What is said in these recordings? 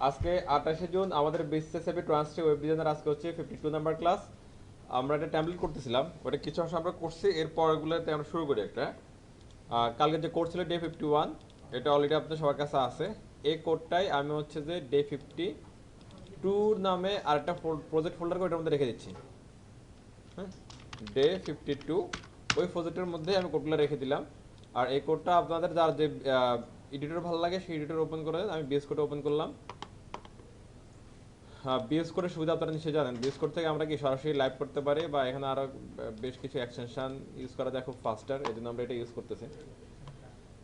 আজকে 28শে জুন আমাদের বিসিএসএবি ট্রান্সটি web designer আজকে হচ্ছে 52 নাম্বার ক্লাস। আমরা একটা ট্যাম্পলেট করতেছিলাম, ওটা কিছু অংশ আমরা করছি, এরপর এগুলোতে আমরা শুরু করি একটা। কালকে যে কোড ছিল ডে 51, এটা অলরেডি আপনাদের সবার কাছে আছে। এই কোডটাই আমি হচ্ছে যে ডে 52 নামে আরেকটা প্রজেক্ট ফোল্ডার করে ওটার মধ্যে রেখে দিচ্ছি। হ্যাঁ, ডে 52 ওই প্রজেক্টের মধ্যে আমি কোডগুলো রেখে দিলাম। আর এই কোডটা আপনাদের যার যে এডিটর ভালো লাগে সেই এডিটর ওপেন করে আমি বিএস কোড ওপেন করলাম। হ্যাঁ, বিএস কোডের সুবিধা আপনারা নিশ্চয়ই জানেন। বিএস কোড থেকে আমরা কি সরাসরি লাইভ করতে পারি, বা এখানে আরও বেশ কিছু এক্সটেনশন ইউজ করা যায় খুব ফাস্টার, এই জন্য আমরা এটা ইউজ করতেছি।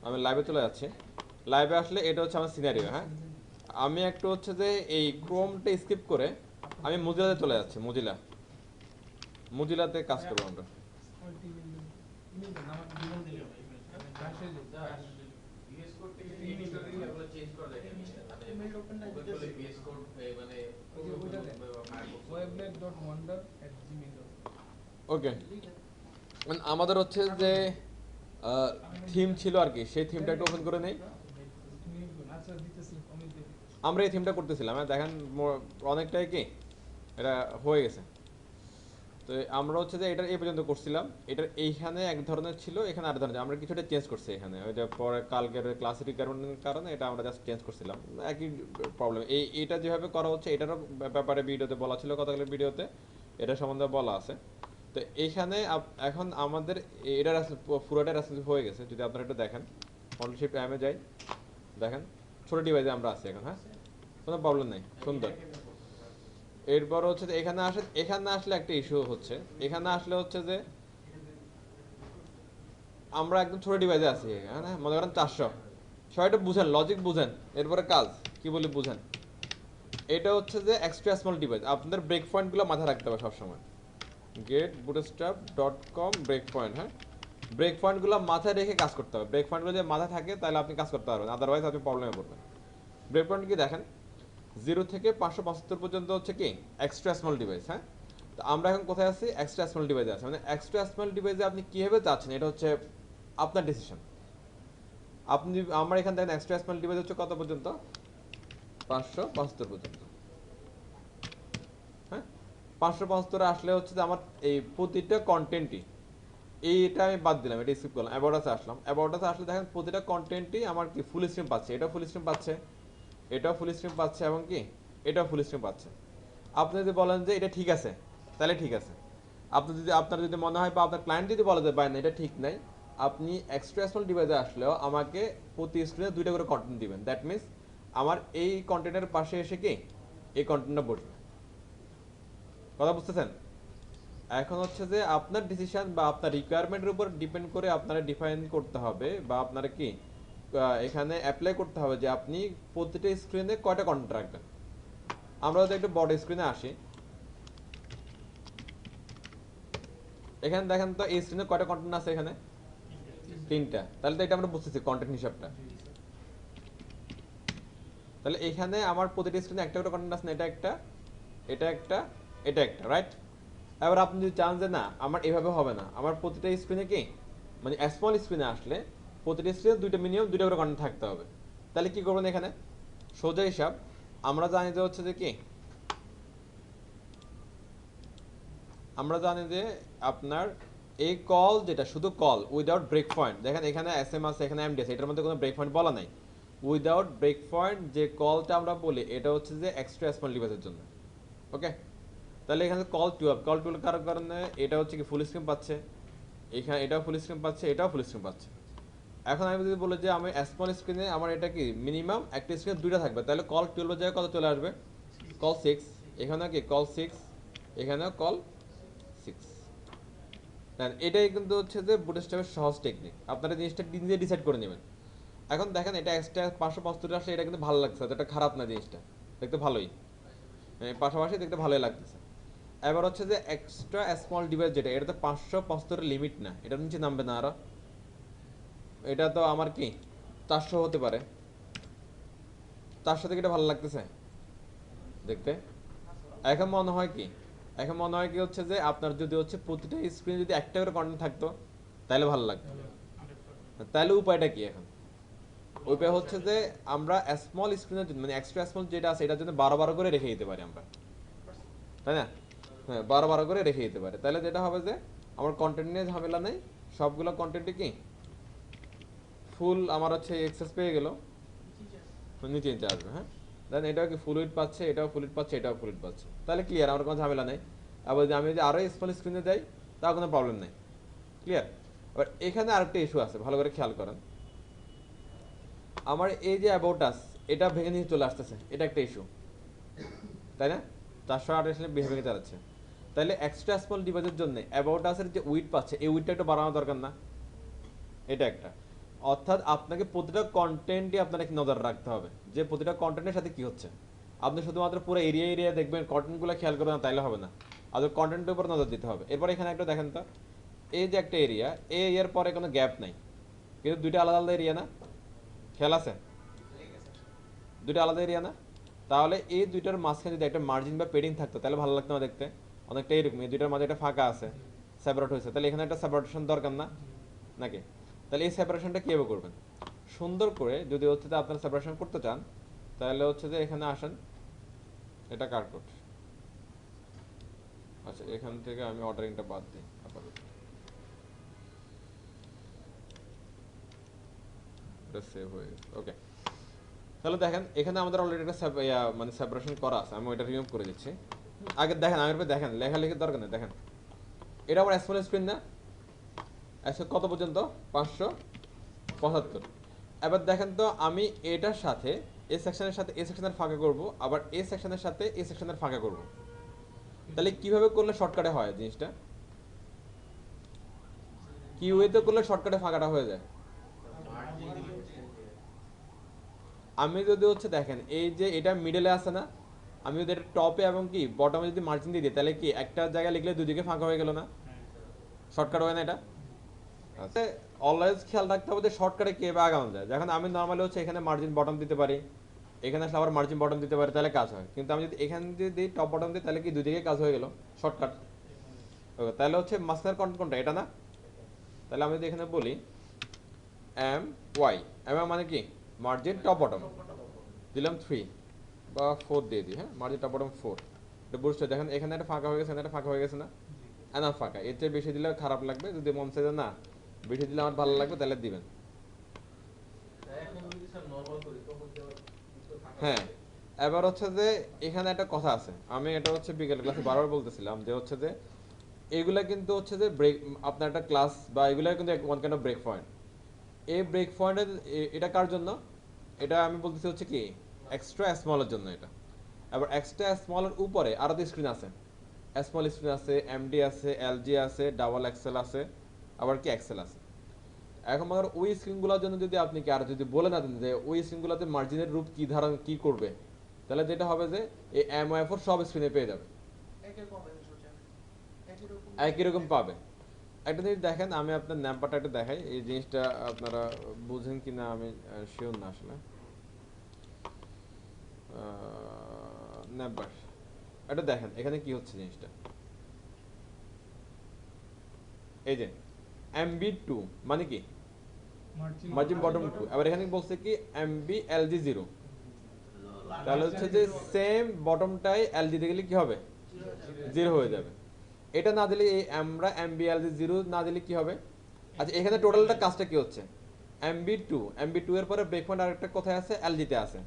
আমি লাইভে চলে যাচ্ছি। লাইভে আসলে এটা হচ্ছে আমার সিনারিও। হ্যাঁ, আমি একটু হচ্ছে যে এই ক্রোমটা স্কিপ করে আমি মজিলাতে চলে যাচ্ছি। মজিলাতে কাজ করবো আমরা। ওকে, আমাদের হচ্ছে যে থিম ছিল আর কি, সেই থিমটা একটু ওপেন করে নেই। আমরা এই থিমটা করতেছিলাম, হ্যাঁ দেখেন অনেকটাই কি এটা হয়ে গেছে। তো আমরা হচ্ছে যে এটার এই পর্যন্ত করছিলাম, এটার এইখানে এক ধরনের ছিল, এখানে আর ধরনের আমরা কিছুটা চেঞ্জ করছি এখানে, ওইটা পরে কালকের ক্লাস রিকোয়ারমেন্টের কারণে এটা আমরা জাস্ট চেঞ্জ করছিলাম, একই প্রবলেম। এটা যেভাবে করা হচ্ছে এটারও ব্যাপারে ভিডিওতে বলা ছিল, কতগুলো ভিডিওতে এটা সম্বন্ধে বলা আছে। তো এইখানে এখন আমাদের এটার পুরোটা রেসপন্সিভ হয়ে গেছে। যদি আপনারা একটু দেখেন, কন্ট্রোল শিফট এমে যাই, দেখেন ছোটো ডিভাইসে আমরা আছি এখন। হ্যাঁ, কোনো প্রবলেম নেই, সুন্দর। এরপর হচ্ছে যে এখানে আসলে একটা ইস্যু হচ্ছে। এখানে আসলে হচ্ছে যে আমরা একদম ছোট ডিভাইসে আছি, হ্যাঁ মনে করেন 400। সবাইটা বুঝেন, লজিক বুঝেন, এরপরে কাজ কি বলি বুঝেন। এটা হচ্ছে যে এক্সট্রা স্মল ডিভাইস, আপনাদের ব্রেক পয়েন্টগুলো মাথায় রাখতে হবে সবসময়। getbootstrap.com break point. হ্যাঁ, ব্রেক পয়েন্টগুলো মাথায় রেখে কাজ করতে হবে। ব্রেক পয়েন্টগুলো যদি মাথায় থাকে তাহলে আপনি কাজ করতে পারবেন, আদারওয়াইজ আপনি প্রবলেমে পড়বেন। ব্রেক পয়েন্ট কি দেখেন, 0 থেকে 575 পর্যন্ত হচ্ছে কি এক্সট্রা স্মল ডিভাইস। হ্যাঁ, তো আমরা এখন কোথায় আছি, এক্সট্রা স্মল ডিভাইসে আছি। মানে এক্সট্রা স্মল ডিভাইসে আপনি কীভাবে যাচ্ছেন এটা হচ্ছে আপনার ডিসিশন। আমার এখান থেকে এক্সট্রা স্মল ডিভাইস হচ্ছে কত পর্যন্ত, 575 পর্যন্ত। হ্যাঁ, 575 আসলে হচ্ছে যে আমার এই প্রতিটা কন্টেন্টই, এইটা আমি বাদ দিলাম, এটা স্কিপ করলাম, অ্যাবাউটাসে আসলাম। অ্যাবাউটাসে আসলে দেখেন প্রতিটা কন্টেন্টই আমার কি ফুল স্ক্রিন পাচ্ছে, এটাও ফুল স্ক্রিন পাচ্ছে, এটাও ফুল স্ক্রিন পাচ্ছে, এবং কি এটাও ফুল স্ক্রিন পাচ্ছে। আপনি যদি বলেন যে এটা ঠিক আছে, তাহলে ঠিক আছে। আপনার যদি মনে হয় বা আপনার ক্লায়েন্ট যদি বলে যে ভাই না এটা ঠিক নাই, আপনি এক্সট্রা স্মল ডিভাইসে আসলেও আমাকে প্রতি স্ক্রিনে 2টা করে কন্টেন্ট দিবেন। দ্যাট মিনস আমার এই কন্টেন্টের পাশে এসে কি এই কন্টেন্টটা বসবে। কথা বুঝতেছেন? এখন হচ্ছে যে আপনার ডিসিশন বা আপনার রিকোয়ারমেন্টের উপর ডিপেন্ড করে আপনারা ডিফাইন করতে হবে, বা আপনারা কি এখানে অ্যাপ্লাই করতে হবে যে আপনি প্রতিটা স্ক্রিনে কয়টা কন্টেন্ট রাখবেন। আমরা যদি একটু বড় স্ক্রিনে আসি, এখানে দেখেন তো এই স্ক্রিনে কয়টা কন্টেন্ট আছে, এখানে 3টা। তাহলে তো এটা আমরা বুঝতেছি কন্টেন্ট হিসাবটা। তাহলে এখানে আমার প্রতিটা স্ক্রিনে একটা করে কন্টেন্ট আছে না, এটা একটা, এটা একটা, এটা একটা, রাইট? এবার আপনি যদি চান যে না আমার এভাবে হবে না, আমার প্রতিটা স্ক্রিনে কি মানে স্মল স্ক্রিনে আসলে প্রতিটা স্ক্রিনে মিনিমাম 2টা করে কন্টেন্ট থাকতে হবে, তাহলে কি করবেন এখানে সোজা হিসাব। আমরা জানি যে হচ্ছে যে কি, আমরা জানি যে আপনার এই কল যেটা শুধু কল উইদাউট ব্রেক পয়েন্ট, দেখেন এখানে এস এম আছে, এখানে এমডি আছে, এটার মধ্যে কোনো ব্রেক পয়েন্ট বলা নাই। উইদাউট ব্রেক পয়েন্ট যে কলটা আমরা বলি এটা হচ্ছে যে এক্সট্রা স্মল ডিভাইসের জন্য। ওকে, তাহলে এখানে কল টুয়েলভ কারোর কারণে এটা হচ্ছে কি ফুল স্ক্রিন পাচ্ছে, এখানে এটাও ফুল স্ক্রিন পাচ্ছে, এটাও ফুল স্ক্রিন পাচ্ছে। এখন আমি যদি বলি যে আমি স্মল স্ক্রিনে আমার এটা কি মিনিমাম একটা স্ক্রিনে 2টা থাকবে, তাহলে কল 12 জায়গায় কত চলে আসবে, কল 6। এখানেও কি কল 6, এখানেও কল 6। এটাই কিন্তু হচ্ছে যে বুটস্ট্র্যাপের সহজ টেকনিক, আপনারা জিনিসটা নিজে ডিসাইড করে নেবেন। এখন দেখেন এটা এক্সট্রা 575 আসলে এটা কিন্তু ভালো লাগছে, এটা খারাপ না, জিনিসটা দেখতে ভালোই, পাশাপাশি দেখতে ভালোই লাগতেছে। এবার হচ্ছে যে এক্সট্রা স্মল ডিভাইস যেটা, এটা তো 575 লিমিট না, এটার নিচে নামবে না আরো। এটা তো আমার কি 400 হতে পারে, 400 থেকে এটা ভালো লাগতেছে দেখতে। এখন মনে হয় কি, হচ্ছে যে আপনার যদি হচ্ছে প্রতিটা স্ক্রিনে যদি একটা করে কন্টেন্ট থাকতো তাহলে ভালো লাগতো। তাহলে উপায়টা কি এখন, ওইটা হচ্ছে যে আমরা স্মল স্ক্রিনের জন্য মানে এক্সট্রা স্মল যেটা আছে এটার জন্য 12 করে রেখে দিতে পারি আমরা, তাই না? হ্যাঁ 12 করে রেখে দিতে পারি, তাহলে যেটা হবে যে আমার কন্টেন্ট নিয়ে ঝামেলা নেই, সবগুলো কন্টেন্টই কি ফুল আমার হচ্ছে এক্সেস পেয়ে গেল, নিচে নিচে আসবে। হ্যাঁ দেন এটাও কি ফুল উইড পাচ্ছে, এটাও ফুল উইড পাচ্ছে, এটাও ফুল উইড পাচ্ছে, তাহলে ক্লিয়ার, আমার কোনো ঝামেলা নেই। আবার যদি আমি যদি আরও স্মল স্ক্রিনে যাই তাও কোনো প্রবলেম নেই, ক্লিয়ার। এবার এখানে আরেকটা ইস্যু আছে, ভালো করে খেয়াল করেন। আমার এই যে অ্যাবাউট আস এটা ভেঙে নিয়ে চলে আসতেছে, এটা একটা ইস্যু, তাই না? 428 ভেঙে ভেঙে চালাচ্ছে, তাহলে এক্সট্রা স্মল ডিভাইসের জন্য অ্যাবাউট আসের যে উইড পাচ্ছে এই উইডটা একটু বাড়ানো দরকার না? এটা একটা, অর্থাৎ আপনাকে প্রতিটা কন্টেন্টই আপনার কি নজর রাখতে হবে যে প্রতিটা কন্টেন্টের সাথে কি হচ্ছে। আপনি শুধুমাত্র পুরো এরিয়া এরিয়া দেখবেন, কন্টেন্টগুলো খেয়াল করবেন না তাইলে হবে না, আপনার কন্টেন্টের উপর নজর দিতে হবে। এরপর এখানে একটা দেখেন তো, এই যে একটা এরিয়া, এই এরিয়ার পরে কোনো গ্যাপ নাই, কিন্তু দুইটা আলাদা আলাদা এরিয়া না? খেয়াল আছে? দুইটা আলাদা এরিয়া না? তাহলে এই দুইটার মাঝখানে যদি একটা মার্জিন বা পেডিং থাকতো তাহলে ভালো লাগতো না দেখতে? অনেকটা এরকম, এই দুইটার মাঝে একটা ফাঁকা আছে, সেপারেট হয়েছে, তাহলে এখানে একটা সেপারেশন দরকার না নাকি? তাহলে এই সেপারেশনটা কীভাবে করবেন? সুন্দর করে যদি হচ্ছে যে আপনারা সেপারেশন করতে চান তাহলে হচ্ছে যে এখানে আসেন, এটা কার কোড, আচ্ছা এখান থেকে আমি অর্ডারিংটা বাদ দিই আপাতত, এটা সেভ হয়ে গেছে, ওকে। তাহলে দেখেন এখানে আমাদের অলরেডি একটা মানে সেপারেশন করা আছে, আমি ওইটা রিমুভ করে দিচ্ছি। আগে দেখেন, আগের পরে দেখেন, লেখালেখির দরকার নেই, দেখেন এটা আমার স্মল স্ক্রিন না? কত পর্যন্ত? 575। এবার দেখেন তো আমি এটার সাথে এই সেকশনের সাথে এই সেকশনের ফাঁকা করব, আবার এই সেকশনের সাথে এই সেকশনের ফাঁকা করব, তাহলে কিভাবে করলে শর্টকাটে হয় জিনিসটা? কি ওয়েতে করলে শর্টকাটে ফাঁকাটা হয়ে যায়? আমি যদি হচ্ছে দেখেন এই যে এটা মিডলে আছে না, আমি যদি এটা টপে এবং কি বটমে যদি মার্জিন দিয়ে দিই তাহলে কি একটা জায়গায় লিখলে দুদিকে ফাঁকা হয়ে গেল না? শর্টকাট হয় না এটা? আচ্ছা অলওয়েজ খেয়াল রাখতে হবে যে শর্টকাটে কীভাবে আগানো যায়। যখন আমি নর্মালি হচ্ছে এখানে মার্জিন বটম দিতে পারি, এখানে আসলে আবার মার্জিন বটম দিতে পারি, তাহলে কাজ হয়। কিন্তু আমি যদি এখানে যদি দিই টপ বটম দিই তাহলে কি দুদিকে কাজ হয়ে গেল, শর্টকাট। ওকে তাহলে হচ্ছে মাঝখানের কন্টেন্ট কোনটা, এটা না? তাহলে আমি যদি এখানে বলি এম ওয়াই, এম মানে কি মার্জিন টপ বটম, দিলাম 3 বা 4 দিয়ে দিই, হ্যাঁ মার্জিন টপ বটম 4। এটা বুঝতে দেখেন এখানে একটা ফাঁকা হয়ে গেছে, এখানে একটা ফাঁকা হয়ে গেছে না? এনাফ ফাঁকা, এর চেয়ে বেশি দিলে খারাপ লাগবে, যদি মন চাইছে না বেশি দিলে আমার ভালো লাগবে তাহলে দিবেন। হ্যাঁ এবার হচ্ছে যে এখানে একটা কথা আছে, আমি এটা হচ্ছে বিকেল ক্লাসে বারবার বলতেছিলাম যে হচ্ছে যে এগুলা কিন্তু হচ্ছে যে ব্রেক, আপনার একটা ক্লাস বা এগুলা কিন্তু one kind of break point. এই ব্রেক পয়েন্টের এটা কার জন্য? এটা আমি বলতেছি হচ্ছে কি এক্সট্রা স্মলের জন্য এটা। এবার এক্সট্রা স্মলের উপরে আরো তো স্ক্রিন আছে, স্মল স্ক্রিন আছে, এমডি আছে, এলজি আছে, ডাবল এক্সেল আছে, আবার কি এক্সেল আছে। এখন মনে করেন ওই স্ক্রিনগুলোর জন্য যদি আপনি কি আর যদি বলে না দেন যে ওই স্ক্রিনগুলোতে মার্জিনের রূপ কি ধারণ কি করবে, তাহলে যেটা হবে যে এই এমওএফ সব স্ক্রিনে পেয়ে যাবে, একই রকম পাবে। একটা জিনিস দেখেন, আমি আপনার নাম্বারটা একটা দেখাই, এই জিনিসটা আপনারা বুঝেন কিনা আমি শিওর না আসলে। নাম্বার এটা দেখেন এখানে কি হচ্ছে জিনিসটা, এই যে এমবি 2 মানে কি মার্জিন বটম 2, আবার এখানে বলছে কি এমবি এলজি 0, তাহলে হচ্ছে যে সেম বটমটাই এলজি তে গেলে কি হবে 0 হয়ে যাবে। এটা না দিলে এই আমরা এমবি এলজি 0 না দিলে কি হবে? আচ্ছা এখানে টোটালটা কাজটা কি হচ্ছে, এমবি 2 এর পরে ব্রেক পয়েন্ট আরেকটা কোথায় আছে, এলজি তে আছে।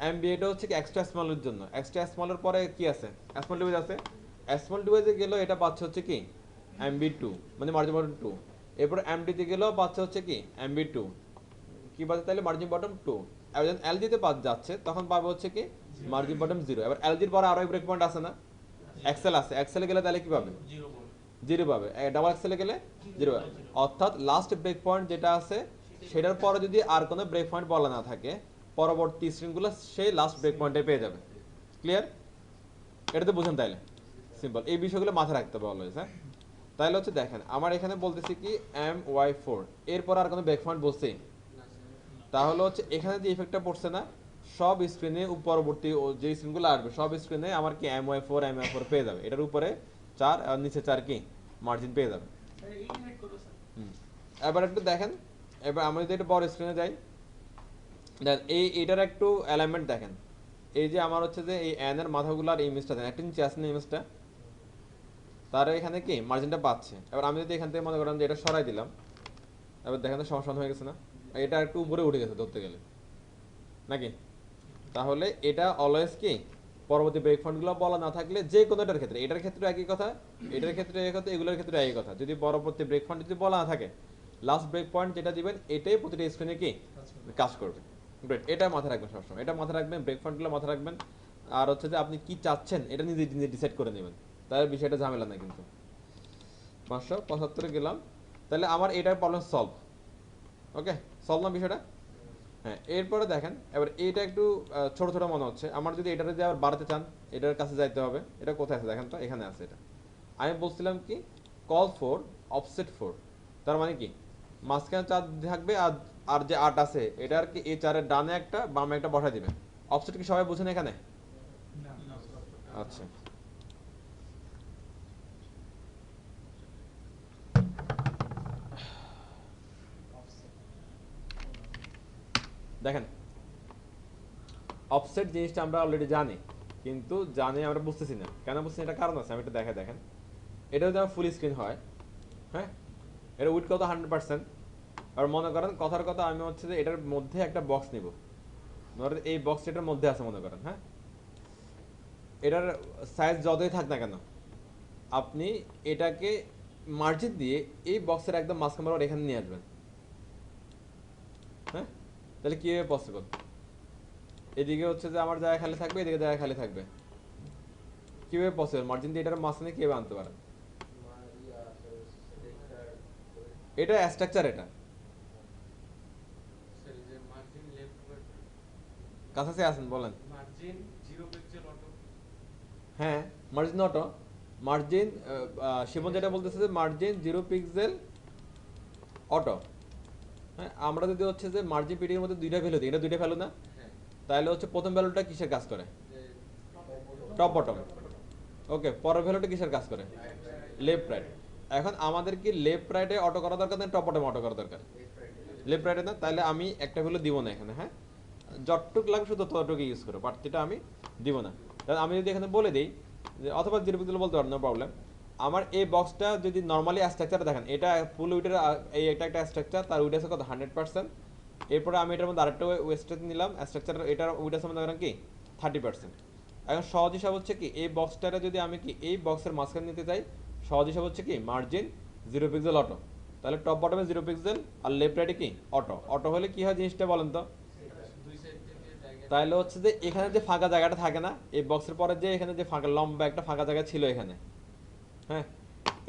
এমবি এটা হচ্ছে কি এক্সট্রা স্মলের জন্য, এক্সট্রা স্মলের পরে কি আছে, স্মল ডিভাইস আছে, স্মল ডিভাইসে গেলেও এটা পাচ্ছে হচ্ছে কি এমবি 2 মানে মার্জিন বটম 2, এরপর এমডি তে গেলেও পাচ্ছে হচ্ছে কি এমবি 2, কি পাচ্ছে তাহলে মার্জিন বটম 2। এবার যখন এলজি তে যাচ্ছে তখন পাবে হচ্ছে কি মার্জিন বটম 0। এবার এলজির পরে আরো ব্রেক পয়েন্ট আছে না, এক্সেল আছে, এক্সেলে গেলে তাহলে কি পাবে 0 পাবে, ডাবল এক্সেলে গেলে 0 পাবে। অর্থাৎ লাস্ট ব্রেক পয়েন্ট যেটা আছে সেটার পরে যদি আর কোনো ব্রেক পয়েন্ট বলা না থাকে পরবর্তী স্ট্রিংগুলো সেই লাস্ট ব্রেক পয়েন্টে পেয়ে যাবে। ক্লিয়ার? এটা তো বুঝেন তাইলে? সিম্পল, এই বিষয়গুলো মাথায় রাখতে হবে অলওয়েজ। হ্যাঁ তাহলে হচ্ছে দেখেন আমার এখানে বলতেছি কি MY4, এরপর আর কোনো ব্রেক পয়েন্ট বলছি, তাহলে হচ্ছে এখানে যে ইফেক্টটা পড়ছে না সব স্ক্রিনে পরবর্তী যে স্ক্রিনগুলো আসবে সব স্ক্রিনে আমার কি MY4 পেয়ে যাবে, এটার উপরে 4 আর নিচে 4 কি মার্জিন পেয়ে যাবে। এবার একটু দেখেন, এবার আমরা যদি একটা বড় স্ক্রিনে যাই, দেন এটার একটু এলিমেন্ট দেখেন, এই যে আমার হচ্ছে যে এই এন এর মাথাগুলো আর ইমেজটা দেন, একটা নিচে আসেন ইমেজটা, তার এখানে কি মার্জিনটা পাচ্ছে। এবার আমি যদি এখান থেকে মনে করেন যে এটা সরাই দিলাম, এবার দেখেন তো সমান হয়ে গেছে না, এটা একটু উপরে উঠে গেছে ধরতে গেলে নাকি। তাহলে এটা অলওয়েজ কি পরবর্তী ব্রেক পয়েন্টগুলো বলা না থাকলে যে কোনোটার ক্ষেত্রে, এটার ক্ষেত্রে একই কথা, এটার ক্ষেত্রে একই কথা, এগুলোর ক্ষেত্রে একই কথা, যদি পরবর্তী ব্রেক পয়েন্ট যদি বলা না থাকে, লাস্ট ব্রেক পয়েন্ট যেটা দিবেন এটাই প্রতিটা স্ক্রিনে কি কাজ করবে। গ্রেট, এটা মাথায় রাখবেন সবসময়, এটা মাথায় রাখবেন, ব্রেক পয়েন্টগুলো মাথায় রাখবেন। আর হচ্ছে যে আপনি কি চাচ্ছেন এটা নিজে নিজে ডিসাইড করে নেবেন, তার বিষয়টা ঝামেলা না কিন্তু। 575 গেলাম, তাহলে আমার এটার প্রবলেম সলভ। ওকে, সলভ না বিষয়টা। হ্যাঁ, এরপরে দেখেন এবার এইটা একটু ছোট ছোট মনে হচ্ছে আমার, যদি এটা যদি আবার বাড়াতে চান এটার কাছে যাইতে হবে। এটা কোথায় আছে দেখেন তো, এখানে আছে এটা। আমি বলছিলাম কি কল 4 অফসেট 4, তার মানে কি মাঝখানে 4 থাকবে, আর আর যে 8 আছে এটার কি এই 4 এর ডানে একটা বামে একটা বসাই দিবেন। অফসেট কি সবাই বুঝেন এখানে? আচ্ছা, দেখেন অফসেট জিনিসটা আমরা অলরেডি জানি, কিন্তু জানি আমরা বুঝতেছি না কেন বুঝতেছি না, এটা কারণ আছে, আমি এটা দেখে দেখেন। এটা যদি আমার ফুল স্ক্রিন হয়, হ্যাঁ, এটা উইথ কত 100%। আর মনে করেন কথার কথা আমি হচ্ছে যে এটার মধ্যে একটা বক্স নিব, ধরেন এই বক্স এটার মধ্যে আছে মনে করেন, হ্যাঁ, এটার সাইজ যতই থাক না কেন আপনি এটাকে মার্জিন দিয়ে এই বক্সের একদম মাঝখান বরাবর এখানে নিয়ে আসবেন। হ্যাঁ, তাহলে কীভাবে পসিবল? এদিকে হচ্ছে যে আমার জায়গা খালি থাকবে, এদিকে জায়গা খালি থাকবে, কীভাবে পসিবল? মার্জিন দিয়ে এটার মাঝখানে কীভাবে আনতে পারেন? এটা স্ট্রাকচার, এটা কাছাকাছি আছেন বলেন। হ্যাঁ, মার্জিন অটো, মার্জিন শিবন যেটা বলতেছে যে মার্জিন 0 পিক্সেল অটো। হ্যাঁ, আমরা যদি হচ্ছে যে মার্জিন পিডির মধ্যে দুইটা ভ্যালু দিই, এটা দুইটা ভ্যালু না, তাহলে হচ্ছে প্রথম ভ্যালুটা কিসের কাজ করে? Top bottom. ওকে, পরের ভ্যালুটা কিসের কাজ করে? Left right. এখন আমাদের কি লেফট রাইটে অটো করা দরকার না টপ বটমে অটো করা দরকার? লেফট রাইটে না, তাহলে আমি একটা ভ্যালু দিব না এখানে। হ্যাঁ, যতটুকু লাগবে শুধু ততটুকু ইউজ করো, বাড়তিটা আমি দিব না। তাহলে আমি যদি এখানে বলে দিই যে, অথবা 0 পিক্সেল বলতে পারেন, নো প্রবলেম। আমার এই বক্সটা যদি নর্মালি স্ট্রাকচার দেখেন, এটা ফুল উইটের, এই একটা স্ট্রাকচার, তার উইট আছে কত 100%। এরপরে আমি এটার মধ্যে আরেকটা ওয়েস্টেজ নিলাম স্ট্রাকচার, এটার উইট আছে মনে করেন কি 30%। এখন সহজ হিসাব হচ্ছে কি এই বক্সটারে যদি আমি কি এই বক্সের মাঝখানে নিতে চাই, সহজ হিসাব হচ্ছে কি মার্জিন 0 পিক্সেল অটো, তাহলে টপ বটমে 0 পিক্সেল আর লেফট রাইটে কি অটো। অটো হলে কি হয় জিনিসটা বলেন তো? তাহলে হচ্ছে যে এখানে যে ফাঁকা জায়গাটা থাকে না এই বক্সের পরে, যে এখানে যে ফাঁকা লম্বা একটা ফাঁকা জায়গা ছিল এখানে, হ্যাঁ,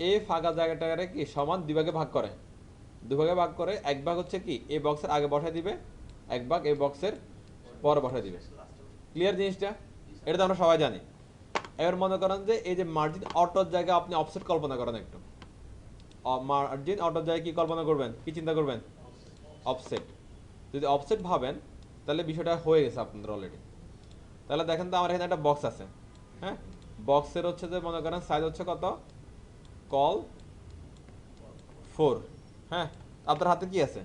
এই ফাঁকা জায়গাটারে কি সমান দুই ভাগে ভাগ করে, দুই ভাগে ভাগ করে এক ভাগ হচ্ছে কি এই বক্সের আগে বসাই দিবে, এক ভাগ এই বক্সের পরে বসাই দিবে। ক্লিয়ার জিনিসটা? এটা তো আমরা সবাই জানি। এবার মনে করেন যে এই যে মার্জিন অটোর জায়গায় আপনি অফসেট কল্পনা করেন একটু, মার্জিন অটোর জায়গায় কি কল্পনা করবেন, কি চিন্তা করবেন? অফসেট। যদি অফসেট ভাবেন তাহলে বিষয়টা হয়ে গেছে আপনাদের অলরেডি। তাহলে দেখেন তো আমার এখানে একটা বক্স আছে, হ্যাঁ, বক্সের হচ্ছে যে মনে করেন সাইজ হচ্ছে কত, কল 4। হ্যাঁ, আপনার হাতে কি আছে?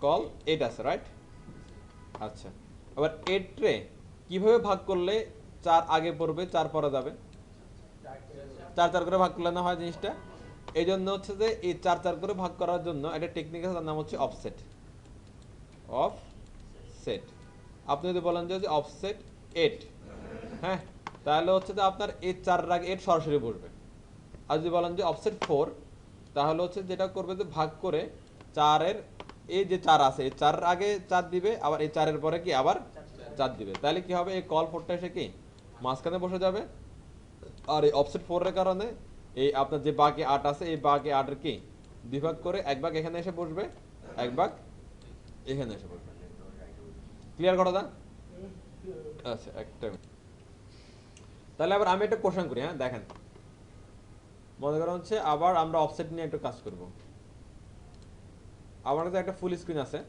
কল 8 আছে, রাইট? আচ্ছা, এবার 8 রে কিভাবে ভাগ করলে 4 আগে পড়বে 4 পরে যাবে? 4 4 করে ভাগ করলে না হয় জিনিসটা। এই জন্য হচ্ছে যে এই 4 4 করে ভাগ করার জন্য একটা টেকনিক আছে, তার নাম হচ্ছে অফসেট। অফসেট। আপনি যদি বলেন যে অফসেট 8, হ্যাঁ, তাহলে হচ্ছে যে আপনার এই 4 এর আগে 8 সরাসরি বসবে। আর যদি বলেন যে অফসেট 4, তাহলে হচ্ছে যেটা করবে যে ভাগ করে 4 এর এই যে 4 আছে এই 4 এর আগে 4 দিবে, আবার এই 4 এর পরে কি আবার 4 দিবে। তাহলে কি হবে, এই কল 4টা এসে কি মাঝখানে বসে যাবে। আর এই অফসেট 4 এর কারণে এই আপনার যে বাকি 8 আছে এই বাকি 8 এর কি দুই ভাগ করে এক ভাগ এখানে এসে বসবে, এক ভাগ এখানে এসে বসবে। ক্লিয়ার কথাটা? আচ্ছা, একটা তাহলে আবার আমি একটা কোশ্চেন করি, হ্যাঁ, দেখেন মনে করেন হচ্ছে আবার আমরা অফসেট নিয়ে একটু কাজ করব। আমার কাছে একটা ফুল স্ক্রিন আছে,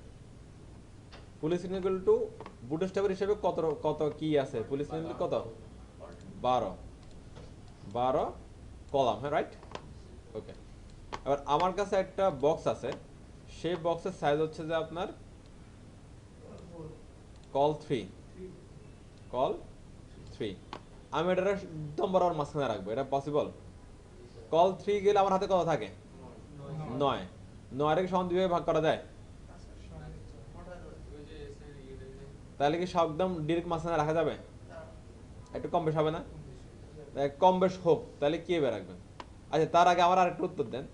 ফুল স্ক্রিন ইকুয়াল টু বুটস্ট্র্যাপের হিসেবে কত কত কি আছে, ফুল স্ক্রিন কত 12 কলাম, হ্যাঁ, রাইট? ওকে, এবার আমার কাছে একটা বক্স আছে, সেই বক্সের সাইজ হচ্ছে যে আপনার কল 3, কল 3। আমি এটা একদম বরাবর মাঝখানে রাখবো, এটা পসিবল? কল 3 গেলে আমার হাতে কত থাকে? 9। 9 রেখে সমান দুইভাবে ভাগ করা যায়? তাহলে কি সব একদম ডিরেক্ট মাঝখানে রাখা যাবে? একটু কম বেশ হবে না? কম বেশ হোক, তাহলে কি এবার রাখবেন? আচ্ছা, তার আগে আমার আরেকটা উত্তর দেন।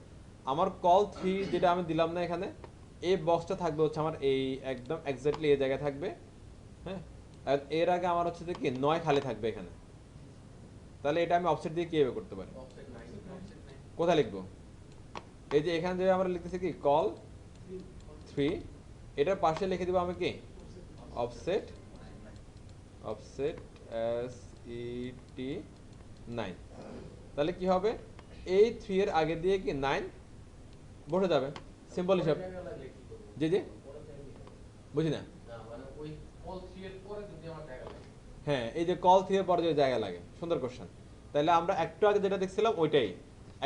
আমার কল 3 যেটা আমি দিলাম না এখানে, এই বক্সটা থাকবে হচ্ছে আমার এই একদম এক্স্যাক্টলি এই জায়গায় থাকবে, হ্যাঁ। আর এর আগে আমার হচ্ছে যে কি 9 খালি থাকবে এখানে। তাহলে এটা আমি অফসেট দিয়ে কিভাবে করতে পারি? কোথায় লিখবো? এই যে এখানে যে আমরা লিখতেছি কি কল 3, এটার পাশে লিখে দিব আমি কি অফসেট, অফসেট এস ই টি 9। তাহলে কি হবে? এই 3 এর আগে দিয়ে কি 9 বসে যাবে, সিম্পল হিসাব। জি জি, বুঝি না। হ্যাঁ, এই যে কল 3 এর পরে যে জায়গা লাগে, সুন্দর কোশ্চেন। তাহলে আমরা একটু আগে যেটা দেখছিলাম ওইটাই।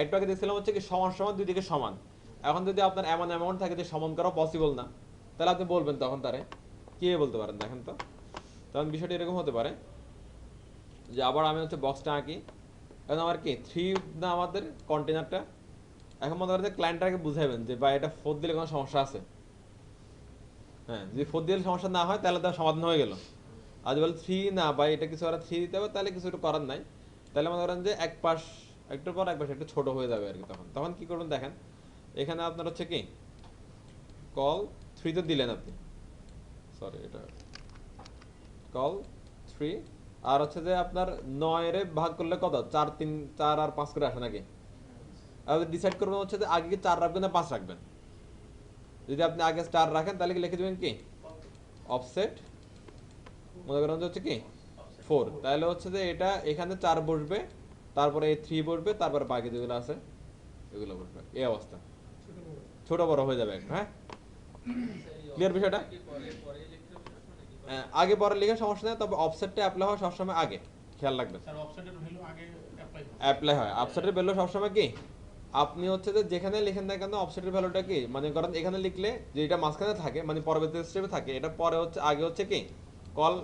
একটু আগে দেখছিলাম হচ্ছে কি সমান সমান দুই দিকে সমান। এখন যদি আপনার এমন অ্যামাউন্ট থাকে যে সমান করা পসিবল না, তাহলে আপনি বলবেন তখন তারে কি বলতে পারেন দেখেন তো। তখন বিষয়টা এরকম হতে পারে যে আবার আমি হচ্ছে বক্সটা আঁকি। এখন আমার কি 3 না আমাদের কন্টেনারটা। এখন মনে করেন যে ক্লায়েন্টটাকে বুঝাইবেন যে ভাই এটা 4 দিলে কোনো সমস্যা আছে? হ্যাঁ, যদি 4 দিলে সমস্যা না হয় তাহলে তার সমাধান হয়ে গেল। আর যদি বলে 3 না ভাই এটা কিছু আর 3 দিতে হবে, তাহলে কিছু একটু করার নাই। তাহলে মনে করেন যে এক পাশ একটু পর এক পাশ একটু ছোট হয়ে যাবে আর কি। তখন তখন কি করবেন দেখেন, এখানে আপনার হচ্ছে কি কল 3 তো দিলেন আপনি, সরি এটা কল 3, আর হচ্ছে যে আপনার 9 এর ভাগ করলে কত? 4 3 4 আর 5 করে আসে নাকি? আর ডিসাইড করবেন হচ্ছে যে আগে কি 4 রাখবেন না 5 রাখবেন। যদি আপনি আগে 4 রাখেন তাহলে কি লিখে দেবেন কি অফসেট, মনে করেন হচ্ছে কি 4। তাহলে হচ্ছে যে এটা এখানে 4 বসবে, তারপরে এই 3 বসবে, তারপরে বাকি যেগুলো আছে এগুলো বসবে। এই অবস্থা ছোট বড় হয়ে যাবে একটু, হ্যাঁ। ক্লিয়ার বিষয়টা? আগে পরে লিখে সমস্যা নেই, তবে অফসেটটা অ্যাপ্লাই হয় সবসময় আগে, খেয়াল রাখবেন। স্যার অফসেটের ভ্যালু আগে অ্যাপ্লাই হয়। অফসেটের ভ্যালু সবসময় কি আপনি হচ্ছে যে যেখানে লিখেন না কেন অফসেটের ভ্যালুটা কি মানে করেন এখানে লিখলে যে এটা মাঝখানে থাকে মানে পরবর্তী স্টেপে থাকে, এটা পরে হচ্ছে আগে হচ্ছে কি কল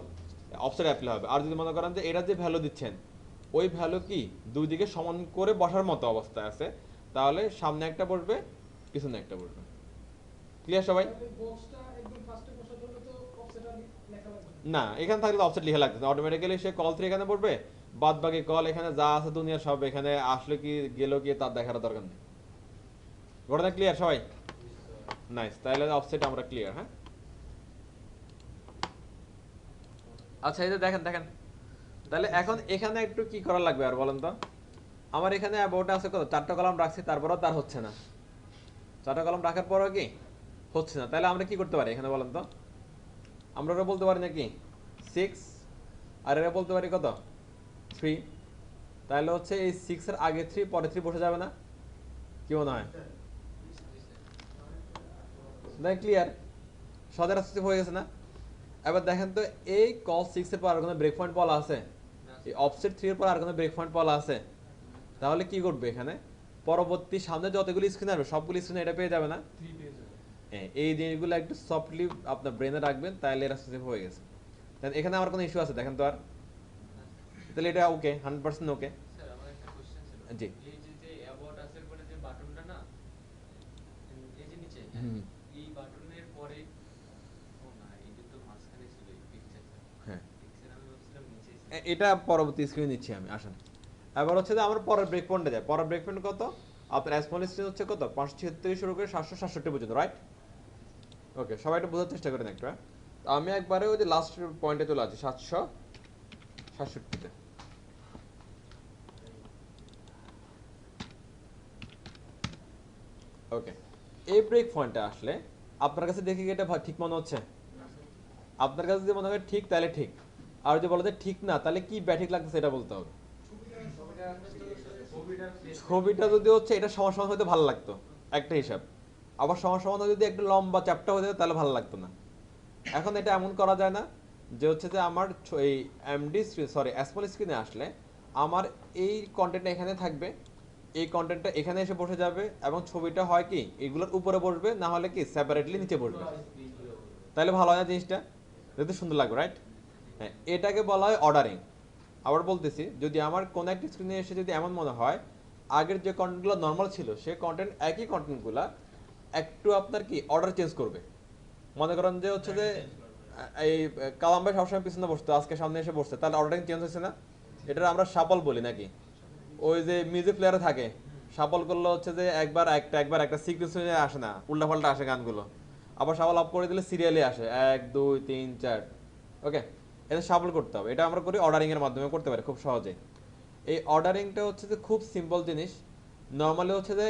অফসেট অ্যাপ্লাই হবে। আর যদি মনে করেন যে এটা যে ভ্যালু দিচ্ছেন ওই ভ্যালু কি দুই দিকে সমান করে বসার মতো অবস্থায় আছে, তাহলে সামনে একটা বসবে পিছনে একটা বসবে। ক্লিয়ার সবাই? না, এখানে থাকলে অফসেট লিখে লাগতেছে অটোমেটিক্যালি, সে কল 3 এখানে পড়বে, বাদ বাকি কল এখানে যা আছে দুনিয়ার সব এখানে আসলে কি গেল কি তার দেখার দরকার নেই। ঘটনা ক্লিয়ার সবাই? নাইস, তাহলে অফসেট আমরা ক্লিয়ার। হ্যাঁ, আচ্ছা এই যে দেখেন দেখেন, তাহলে এখন এখানে একটু কি করা লাগবে আর বলেন তো। আমার এখানে অ্যাবাউট আছে কত 4টা কলাম রাখছি, তারপরেও তার হচ্ছে না। 4টা কলাম রাখার পরেও কি হচ্ছে না, তাহলে আমরা কি করতে পারি এখানে বলেন তো। আমরা ওরা বলতে পারি নাকি 6, আর এরা বলতে পারি কত 3। তাহলে হচ্ছে এই 6 এর আগে 3 পরে 3 বসে যাবে না? কি মনে হয়? দেখ ক্লিয়ার, সদের আসতে হয়ে গেছে না? এবার দেখেন তো এই কল 6 এর পর আর কোনো ব্রেক পয়েন্ট বলা আছে? এই অফসেট 3 এর পর আর কোনো ব্রেক পয়েন্ট বলা আছে? তাহলে কি করবে এখানে পরবর্তী সামনে যতগুলো স্ক্রিন আসবে সবগুলো স্ক্রিনে এটা পেয়ে যাবে না? 3 পেজ হ্যাঁ, এই জিনিসগুলো একটু সফটলি আপনার ব্রেনে রাখবেন, তাহলে এটা সেভ হয়ে গেছে। দেন এখানে আমার কোনো ইস্যু আছে দেখেন তো আর? তাহলে এটা ওকে 100% ওকে। স্যার আমার একটা কোশ্চেন ছিল। জি। এই যে অ্যাবাউট আসার পরে যে বাটনটা না, এই যে নিচে হুম। এই বাটনের পরে ও না এটা তো মাঝখানে ছিল এই পিকচারটা। হ্যাঁ, পিকচার আমি ভাবছিলাম নিচে ছিল। এটা পরবর্তী স্ক্রিনে নিচ্ছি আমি, আসেন। এবার হচ্ছে যে আমার পরের ব্রেক পয়েন্টে যায়। পরের ব্রেক পয়েন্ট কত আপনার স্মল স্ক্রিন হচ্ছে কত 576 থেকে শুরু করে 767 পর্যন্ত, রাইট? ওকে, সবাই একটু বোঝার চেষ্টা করেন একটু। তো আমি একবারে ওই যে লাস্ট পয়েন্টে চলে আছি 767-তে। ওকে, এই ব্রেক পয়েন্টে আসলে আপনার কাছে দেখে কি এটা ঠিক মনে হচ্ছে? আপনার কাছে যদি মনে হয় ঠিক তাহলে ঠিক, আর যদি বলে যে ঠিক না তাহলে কি ব্যাঠিক লাগতেছে এটা বলতে হবে। ছবিটা যদি হচ্ছে এটা সমান সমান হইতে ভালো লাগতো একটা হিসাব, আবার সমান সমান যদি একটা লম্বা চ্যাপ্টা হয়ে যেত তাহলে ভালো লাগতো না। এখন এটা এমন করা যায় না যে হচ্ছে যে আমার এই এমডি স্ক্রিন সরি স্মল স্ক্রিনে আসলে আমার এই কন্টেন্ট এখানে থাকবে, এই কন্টেন্টটা এখানে এসে বসে যাবে এবং ছবিটা হয় কি এগুলোর উপরে বসবে, না হলে কি সেপারেটলি নিচে বসবে। তাহলে ভালো হয় না জিনিসটা, দেখতে সুন্দর লাগবে, রাইট? হ্যাঁ, এটাকে বলা হয় অর্ডারিং। আবার বলতেছি, যদি আমার কোনো একটা স্ক্রিনে এসে যদি এমন মনে হয় আগের যে কন্টেন্টগুলো নর্মাল ছিল সে কন্টেন্ট একই কন্টেন্টগুলো একটু আপনার কি অর্ডার চেঞ্জ করবে। মনে করেন যে হচ্ছে যে এই কালাম ভাই সবসময় পিছনে বসতো, আজকে সামনে এসে বসছে, তাহলে অর্ডারিং চেঞ্জ হয়েছে না? এটা আমরা শাপল বলি নাকি? ওই যে মিউজিক প্লেয়ারে থাকে, শাপল করলে হচ্ছে যে একবার একটা সিকুয়েন্স আসে না, উল্টাপাল্টা আসে গানগুলো। আবার শাপল অফ করে দিলে সিরিয়ালি আসে 1 2 3 4। ওকে, এটা শাফল করতে হবে। এটা আমরা করি অর্ডারিং এর মাধ্যমে করতে পারি খুব সহজে। এই অর্ডারিংটা হচ্ছে যে খুব সিম্পল জিনিস। নর্মালি হচ্ছে যে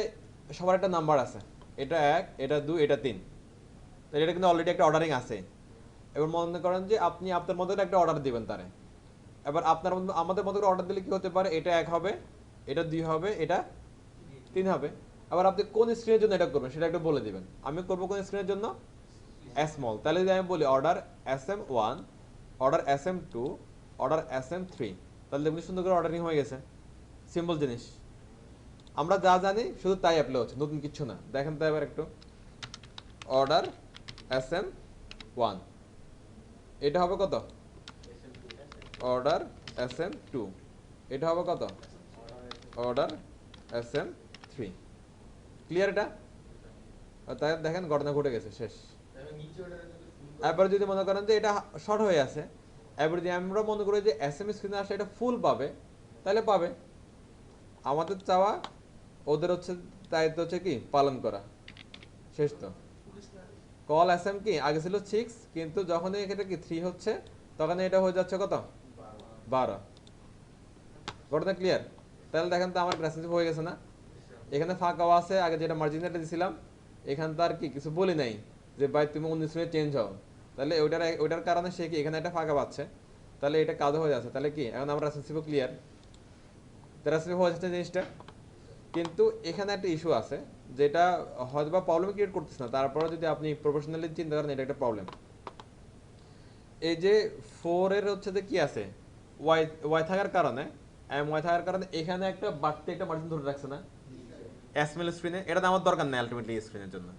সবার একটা নাম্বার আছে, এটা 1, এটা 2, এটা 3। তাহলে এটা কিন্তু অলরেডি একটা অর্ডারিং আছে। এবার মনে করেন যে আপনি আপনার মতো একটা অর্ডার দিবেন তারে। এবার আপনার মতো আমাদের মতো করে অর্ডার দিলে কি হতে পারে, এটা 1 হবে, এটা 2 হবে, এটা 3 হবে। আবার আপনি কোন স্ক্রিনের জন্য এটা করবেন সেটা একটু বলে দিবেন। আমি করব কোন স্ক্রিনের জন্য, স্মল। তাহলে যদি আমি বলি order SM1, order SM2, order SM3, তাহলে দেখুন সুন্দর করে অর্ডারিং হয়ে গেছে। সিম্পল জিনিস, আমরা যা জানি শুধু তাই অ্যাপ্লাই হচ্ছে, নতুন কিছু না। দেখেন তো এবার একটু, অর্ডার SM1, এটা হবে কত? অর্ডার SM2, এটা হবে কত? Order SM3। ক্লিয়ার এটা? তাই দেখেন ঘটনা ঘটে গেছে, শেষ। এবার যদি মনে করেন যে এটা শর্ট হয়ে আছে, এবার যদি আমরা মনে করি যে এসএম স্ক্রিনে আসলে এটা ফুল পাবে, তাহলে পাবে। আমাদের চাওয়া, ওদের হচ্ছে দায়িত্ব হচ্ছে কি পালন করা, শেষ তো। কল এসএম কি আগে ছিল 6, কিন্তু যখন এটা কি 3 হচ্ছে, তখন এটা হয়ে যাচ্ছে কত? 12। ঘটনা ক্লিয়ার? তাহলে দেখেন তো আমার রেসপন্সিভ হয়ে গেছে না? এখানে ফাঁকাও আছে, আগে যেটা মার্জিনটা দিছিলাম এখান তো আর কি কিছু বলি নাই যে ভাই তুমি 19 মিনিট চেঞ্জ হও। তাহলে ওইটার কারণে সে কি এখানে একটা ফাঁকা পাচ্ছে, তাহলে এটা কাজ হয়ে যাচ্ছে। তাহলে কি এখন আমরা রেসপন্সিভ ক্লিয়ার, রেসপন্সিভ হয়ে যাচ্ছে জিনিসটা। কিন্তু এখানে একটা ইস্যু আছে, যেটা হয়তো বা প্রবলেম ক্রিয়েট করতেছে না, তারপরে যদি আপনি প্রফেশনালি চিন্তা করেন এটা একটা প্রবলেম। এই যে 4 এর হচ্ছে যে কি আছে, ওয়াই ওয়াই থাকার কারণে, ওয়াই থাকার কারণে এখানে একটা বাড়তি একটা মার্জিন ধরে রাখছে না এসএমএল স্ক্রিনে। এটা তো আমার দরকার নেই আলটিমেটলি এই স্ক্রিনের জন্য।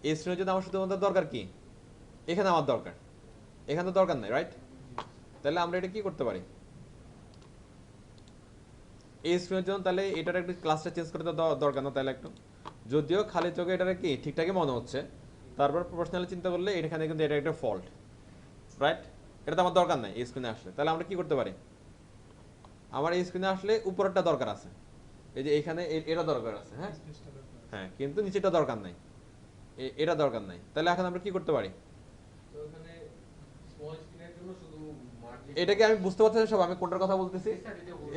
এই স্ক্রিনের জন্য আমার শুধুমাত্র দরকার কি, এখানে আমার দরকার, এখানে তো দরকার নেই, রাইট? তাহলে আমরা এটা কি করতে পারি এই স্ক্রিনের জন্য? তাহলে এটার একটু ক্লাসটা চেঞ্জ করতে দরকার না তাহলে একটু, যদিও খালি চোখে এটার কি ঠিকঠাকই মনে হচ্ছে, তারপর প্রফেশনালি চিন্তা করলে এখানে কিন্তু এটা একটা ফল্ট, রাইট? এটা তো আমার দরকার নাই এই স্ক্রিনে আসলে। তাহলে আমরা কি করতে পারি, আমার এই স্ক্রিনে আসলে উপরেরটা দরকার আছে, এই যে এখানে এটা দরকার আছে, হ্যাঁ হ্যাঁ, কিন্তু নিচেটা দরকার নাই, এটা দরকার নাই। তাহলে এখন আমরা কি করতে পারি, এটাকে আমি বুঝতে পারছি সব আমি কোনটার কথা বলতেছি।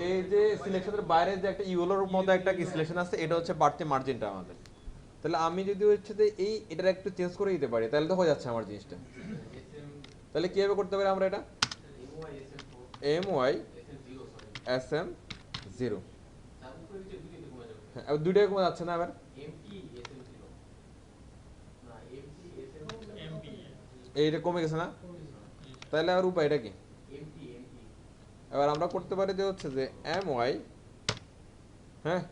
এই যে সিলেকশনের বাইরে যে একটা ইউলোর মতো একটা সিলেকশন আছে, এটা হচ্ছে বাড়তি মার্জিনটা আমাদের। তাহলে আমি যদি হচ্ছে যে এটার একটু চেঞ্জ করে দিতে পারি, তাহলে তো হয়ে যাচ্ছে আমার জিনিসটা। তাহলে কিভাবে করতে পারি আমরা এটা, MY SM0, হ্যাঁ দুইটাই কমে যাচ্ছে না আবার, এইটা কমে গেছে না? তাহলে আর উপায়টা কি? এবার আমরা করতে পারি যে হচ্ছে যে MY, হ্যাঁ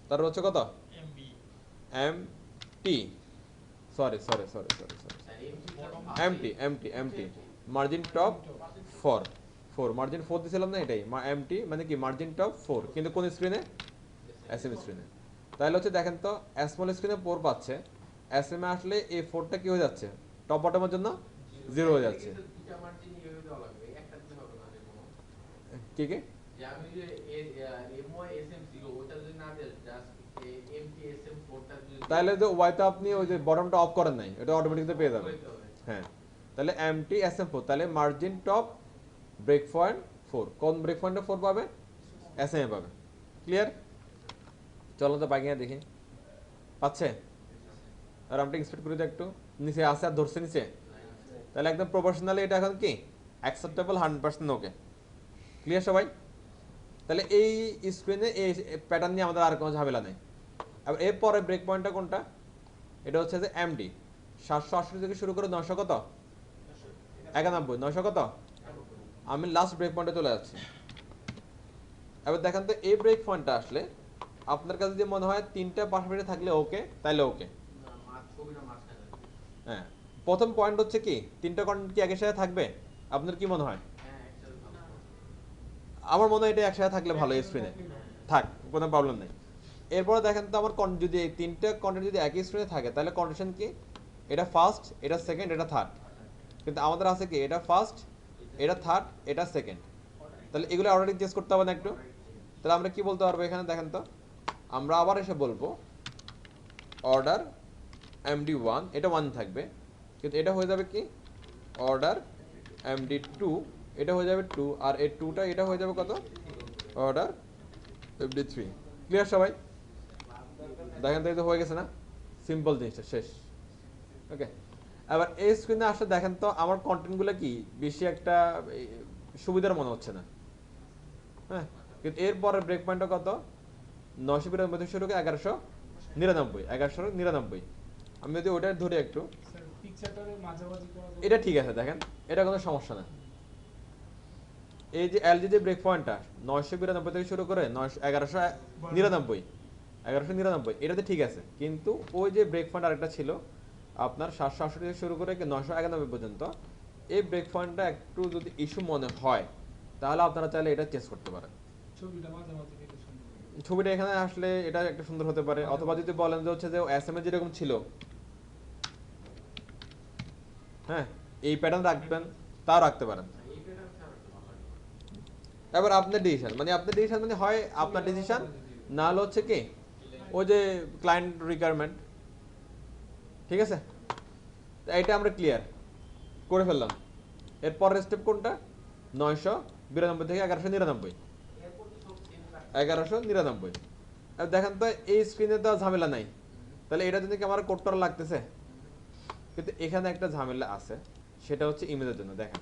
তার হচ্ছে কত MT, sorry MT margin top 4 margin 4 দিছিলাম না, এটাই MT মানে কি মার্জিন টপ 4, কিন্তু কোন স্ক্রিনে, এসএম স্ক্রিনে। তাহলে হচ্ছে দেখেন তো স্মল স্ক্রিনে 4 পাচ্ছে, এসএম এ আসলে এই 4টা কি হয়ে যাচ্ছে, টপ বটমের জন্য 0 হয়ে যাচ্ছে। কি কি তাহলে যে ওয়াইতে আপনি ওই যে বটমটা অফ করেন নাই, এটা অটোমেটিকলি পেয়ে যাবেন। হ্যাঁ, তাহলে MT SM4, তাহলে মার্জিন টপ ব্রেক পয়েন্ট 4, কোন ব্রেক পয়েন্টে 4 পাবে, SM পাবে। ক্লিয়ার? চলো তো বাকিটা দেখি, পাচ্ছে? আর আমরা এক্সপেক্ট করি তো একটু নিচে আসে আর ধরছে নিচে, তাহলে একদম প্রফেশনালি এটা এখন কি অ্যাকসেপ্টেবল 100% ওকে। ক্লিয়ার সবাই? তাহলে এই স্ক্রিনে এই প্যাটার্ন নিয়ে আমাদের আর কোনো ঝামেলা নেই। আর এরপরে ব্রেক পয়েন্টটা কোনটা, এটা হচ্ছে যে MD 768 থেকে শুরু করে 900 কত 91, 900 কত, আমি লাস্ট ব্রেক পয়েন্টে চলে যাচ্ছি। এবার দেখেন তো এই ব্রেক পয়েন্টটা আসলে আপনার কাছে যদি মনে হয় তিনটা পাশাপাশি থাকলে ওকে, তাহলে ওকে। ছবিটা মাঝখানে থাকবে। হ্যাঁ, প্রথম পয়েন্ট হচ্ছে কি তিনটা কন্টেন্ট কি একের সাথে থাকবে? আপনার কি মনে হয়? হ্যাঁ একসাথে ভালো। আমার মনে হয় এটা একসাথে থাকলে ভালো স্ক্রিনে থাক, কোনো প্রবলেম নেই। এরপরে দেখেন তো আমার যদি এই তিনটা কন্টেন্ট যদি একই স্ক্রিনে থাকে তাহলে কন্ডিশন কি? এটা ফার্স্ট, এটা সেকেন্ড, এটা থার্ড। কিন্তু আমাদের আছে কি এটা ফার্স্ট, এটা থার্ড, এটা সেকেন্ড। তাহলে এগুলো অর্ডারিং চেঞ্জ করতে হবে না একটু? তাহলে আমরা কি বলতে পারবো এখানে দেখেন তো, আমরা আবার এসে বলবো অর্ডার MD1, এটা 1 থাকবে, কিন্তু এটা হয়ে যাবে কি অর্ডার MD2, এটা হয়ে যাবে 2, আর এই 2টা এটা হয়ে যাবে কত? Order MD3। ক্লিয়ার সবাই? দেখেন তো, এই তো হয়ে গেছে না? সিম্পল জিনিসটা শেষ। ওকে, এবার এই স্ক্রিনে আসলে দেখেন তো আমার কন্টেন্টগুলো কি বেশি একটা সুবিধার মনে হচ্ছে না। হ্যাঁ, কিন্তু এরপরে ব্রেক পয়েন্টটা কত? 992 থেকে শুরু করে 1199, 1199। আমি যদি ওটা ধরে একটু, এটা ঠিক আছে, দেখেন এটা কোনো সমস্যা না। এই যে এলজি যে ব্রেক পয়েন্টটা 992 থেকে শুরু করে 1199, 1199 এটাতে ঠিক আছে, কিন্তু ওই যে ব্রেক পয়েন্ট আরেকটা ছিল আপনার 768 থেকে শুরু করে 991 পর্যন্ত, এই ব্রেক পয়েন্টটা একটু যদি ইস্যু মনে হয় তাহলে আপনারা চাইলে এটা চেঞ্জ করতে পারেন। ছবিটা এখানে আসলে এটা একটা সুন্দর হতে পারে, অথবা যদি বলেন যে হচ্ছে যে এসএমএ যেরকম ছিল, হ্যাঁ এই প্যাটার্ন রাখবেন, তাও রাখতে পারেন। এবার আপনার ডিসিশন, মানে আপনার ডিসিশন মানে হয় আপনার ডিসিশন, না হলে হচ্ছে কি ওই যে ক্লায়েন্ট রিকোয়ারমেন্ট। ঠিক আছে, তো এটা আমরা ক্লিয়ার করে ফেললাম। এর পরের স্টেপ কোনটা? 992 থেকে 1199, 1199। আর দেখেন তো এই স্ক্রিনে তো ঝামেলা নাই, তাহলে এটা যদি কি আমার কোড করা লাগতেছে? কিন্তু এখানে একটা ঝামেলা আছে, সেটা হচ্ছে ইমেজের জন্য। দেখেন